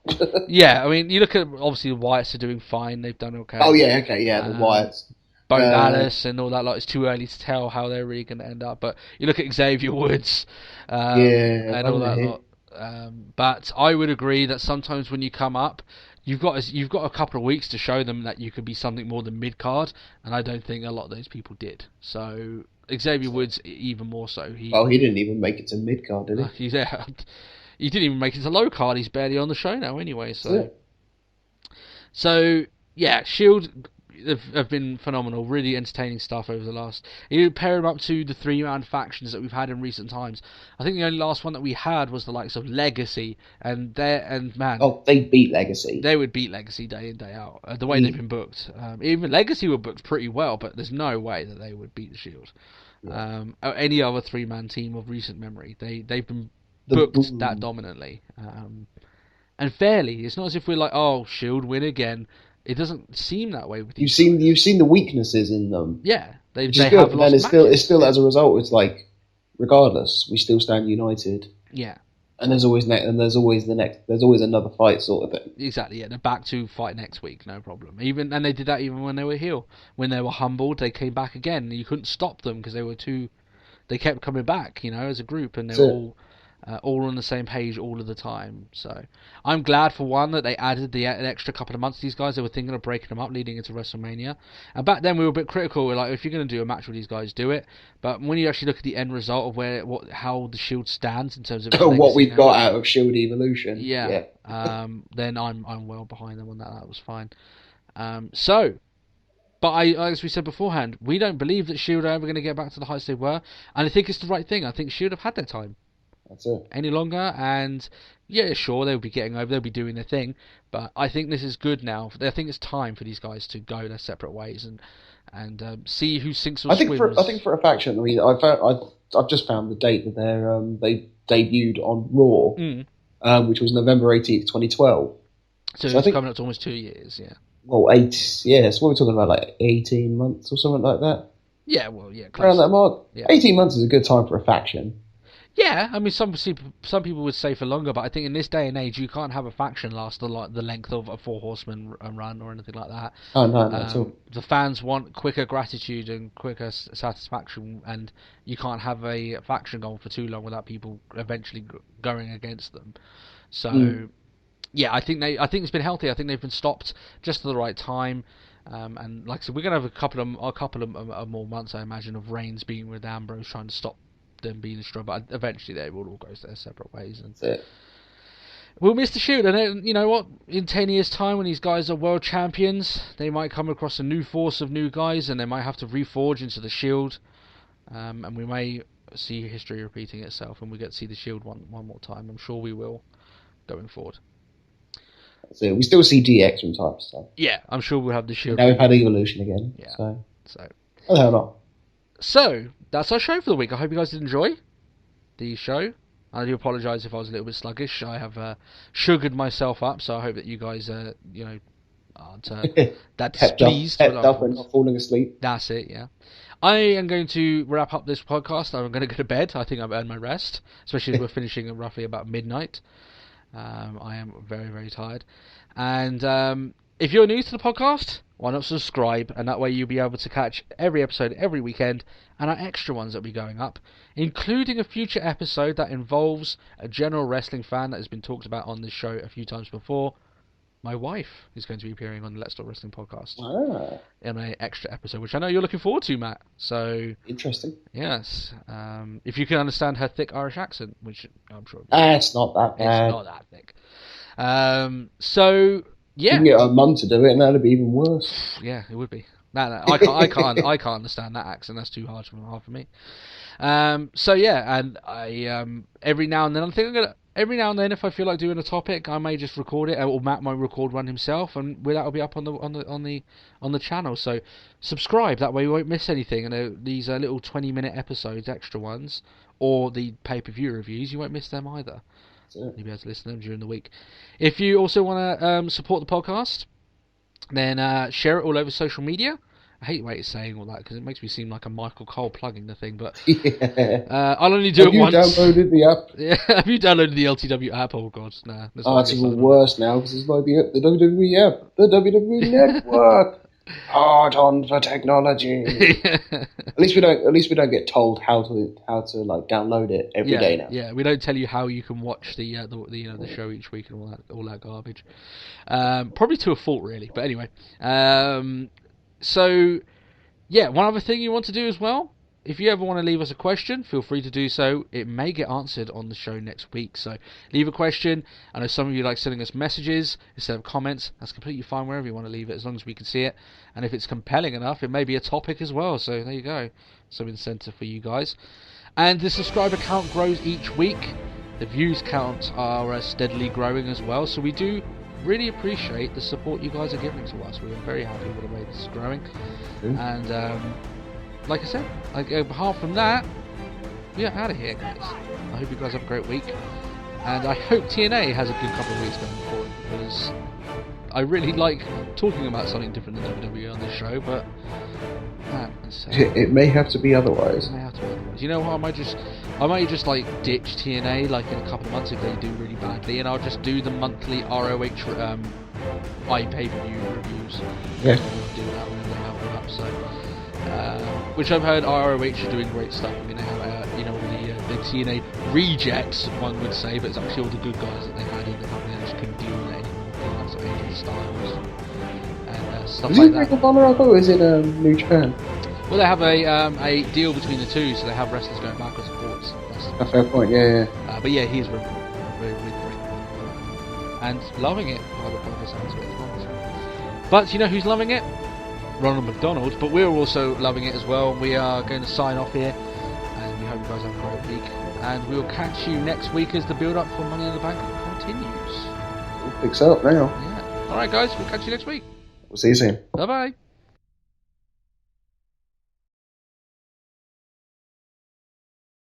Yeah, I mean, you look at, obviously the Wyatts are doing fine. They've done okay. Oh yeah, okay, yeah, the Wyatts. Bo Dallas and all that lot. It's too early to tell how they're really going to end up. But you look at Xavier Woods and all that lot. But I would agree that sometimes when you come up, you've got a couple of weeks to show them that you could be something more than mid card, and I don't think a lot of those people did. So Xavier Woods even more so. He didn't even make it to mid card, did he? Yeah, he didn't even make it to low card. He's barely on the show now anyway. So yeah, Shield have been phenomenal, really entertaining stuff over the last. You pair them up to the 3-man factions that we've had in recent times. I think the only last one that we had was the likes of Legacy, and man, they beat Legacy. They would beat Legacy day in, day out. The way they've been booked, even Legacy were booked pretty well, but there's no way that they would beat the Shield. Yeah. Any other 3-man team of recent memory, they've been booked that dominantly, and fairly. It's not as if we're like, oh, Shield win again. It doesn't seem that way with you've seen the weaknesses in them. Yeah, they have lost matches. It's still as a result. It's like, regardless, we still stand united. Yeah, and there's always there's always another fight, sort of thing. Exactly. Yeah, they're back to fight next week, no problem. And they did that even when they were heel. When they were humbled, they came back again. You couldn't stop them because they were too they kept coming back, as a group, and they were all on the same page all of the time. So I'm glad for one that they added the extra couple of months to these guys. They were thinking of breaking them up leading into WrestleMania, and back then we were a bit critical. We're like, if you're going to do a match with these guys, do it. But when you actually look at the end result of how the Shield stands in terms of what we've got out of Shield Evolution, then I'm well behind them on that. That was fine. But as we said beforehand, we don't believe that Shield are ever going to get back to the heights they were, and I think it's the right thing. I think Shield have had their time. That's it. Any longer, and yeah, sure, they'll be getting over, they'll be doing their thing, but I think this is good now. I think it's time for these guys to go their separate ways and see who sinks or swims. I think for a faction, I mean, I've just found the date that they debuted on Raw, which was November 18th, 2012. So it's coming up to almost 2 years, yeah. Well, so what we're talking about, like 18 months or something like that? Yeah, well, yeah. Around that mark? Yeah. 18 months is a good time for a faction. Yeah, I mean, some people would say for longer, but I think in this day and age, you can't have a faction last the length of a Four Horseman run or anything like that. Oh, no, not at all. The fans want quicker gratitude and quicker satisfaction, and you can't have a faction going for too long without people eventually going against them. So, yeah, I think it's been healthy. I think they've been stopped just at the right time. And like I said, we're gonna have a couple of more months, I imagine, of Reigns being with Ambrose trying to stop them being strong, but eventually they will all go their separate ways. And that's it. We'll miss the Shield, and then, you know what? In 10 years' time, when these guys are world champions, they might come across a new force of new guys, and they might have to reforge into the Shield, and we may see history repeating itself, and we get to see the Shield one more time. I'm sure we will, going forward. So we still see DX from time to time. Yeah, I'm sure we'll have the Shield. Now we've had Evolution again. Yeah. So. Oh, hell not. So, that's our show for the week. I hope you guys did enjoy the show. I do apologise if I was a little bit sluggish. I have sugared myself up, so I hope that you guys, aren't that displeased. Hepped up and not falling asleep. That's it, yeah. I am going to wrap up this podcast. I'm going to go to bed. I think I've earned my rest, especially as we're finishing at roughly about midnight. I am very, very tired. And if you're new to the podcast, why not subscribe? And that way you'll be able to catch every episode every weekend and our extra ones that will be going up, including a future episode that involves a general wrestling fan that has been talked about on this show a few times before. My wife is going to be appearing on the Let's Talk Wrestling podcast in an extra episode, which I know you're looking forward to, Matt. So interesting. Yes. If you can understand her thick Irish accent, which I'm sure it's not that bad. It's not that thick. So yeah, you can get a mum to do it, and that'd be even worse. Yeah, it would be. No, I can't understand that accent. That's too hard for me. So yeah, and I every now and then every now and then, if I feel like doing a topic, I may just record it, or Matt might record one himself, and that'll be up on the channel. So subscribe, that way you won't miss anything. And these little 20-minute episodes, extra ones, or the pay-per-view reviews, you won't miss them either. You'll be able to listen to them during the week. If you also want to support the podcast, then share it all over social media. I hate the way it's saying all that because it makes me seem like a Michael Cole plugging the thing, but I'll only do it once. Have you downloaded the app? Yeah, have you downloaded the LTW app? Oh god, nah. It's even worse now because it's like the WWE app, the WWE Network. Hard on for technology. At least we don't get told how to like download it every day now. Yeah, we don't tell you how you can watch the show each week and all that garbage. Probably to a fault, really. But anyway, so yeah, one other thing you want to do as well. If you ever want to leave us a question, feel free to do so. It may get answered on the show next week. So leave a question. I know some of you like sending us messages instead of comments. That's completely fine wherever you want to leave it, as long as we can see it. And if it's compelling enough, it may be a topic as well. So there you go. Some incentive for you guys. And the subscriber count grows each week. The views count are steadily growing as well. So we do really appreciate the support you guys are giving to us. We are very happy with the way this is growing. And like I said, apart from that, we are out of here, guys. I hope you guys have a great week, and I hope TNA has a good couple of weeks going forward, because I really like talking about something different than WWE on this show, but it may have to be otherwise. You know what? I might just like ditch TNA like in a couple of months if they do really badly, and I'll just do the monthly ROH pay-per-view reviews. Yeah. We'll do that when they have them up. So which I've heard ROH are doing great stuff. I mean, they have the TNA rejects, one would say, but it's actually all the good guys that they had in the company that just couldn't deal with it anymore. Like AJ Styles and stuff Is like it that. Ring of Honor, I thought, or is it New Japan? Well, they have a deal between the two, so they have wrestlers going backwards and forwards. A fair point, yeah. But yeah, he is with and loving it by the sounds of it as well. So. But you know who's loving it? Ronald McDonald. But we're also loving it as well. We are going to sign off here, and we hope you guys have a great week. And we will catch you next week as the build-up for Money in the Bank continues. It picks up now. Yeah. All right, guys. We'll catch you next week. We'll see you soon. Bye bye.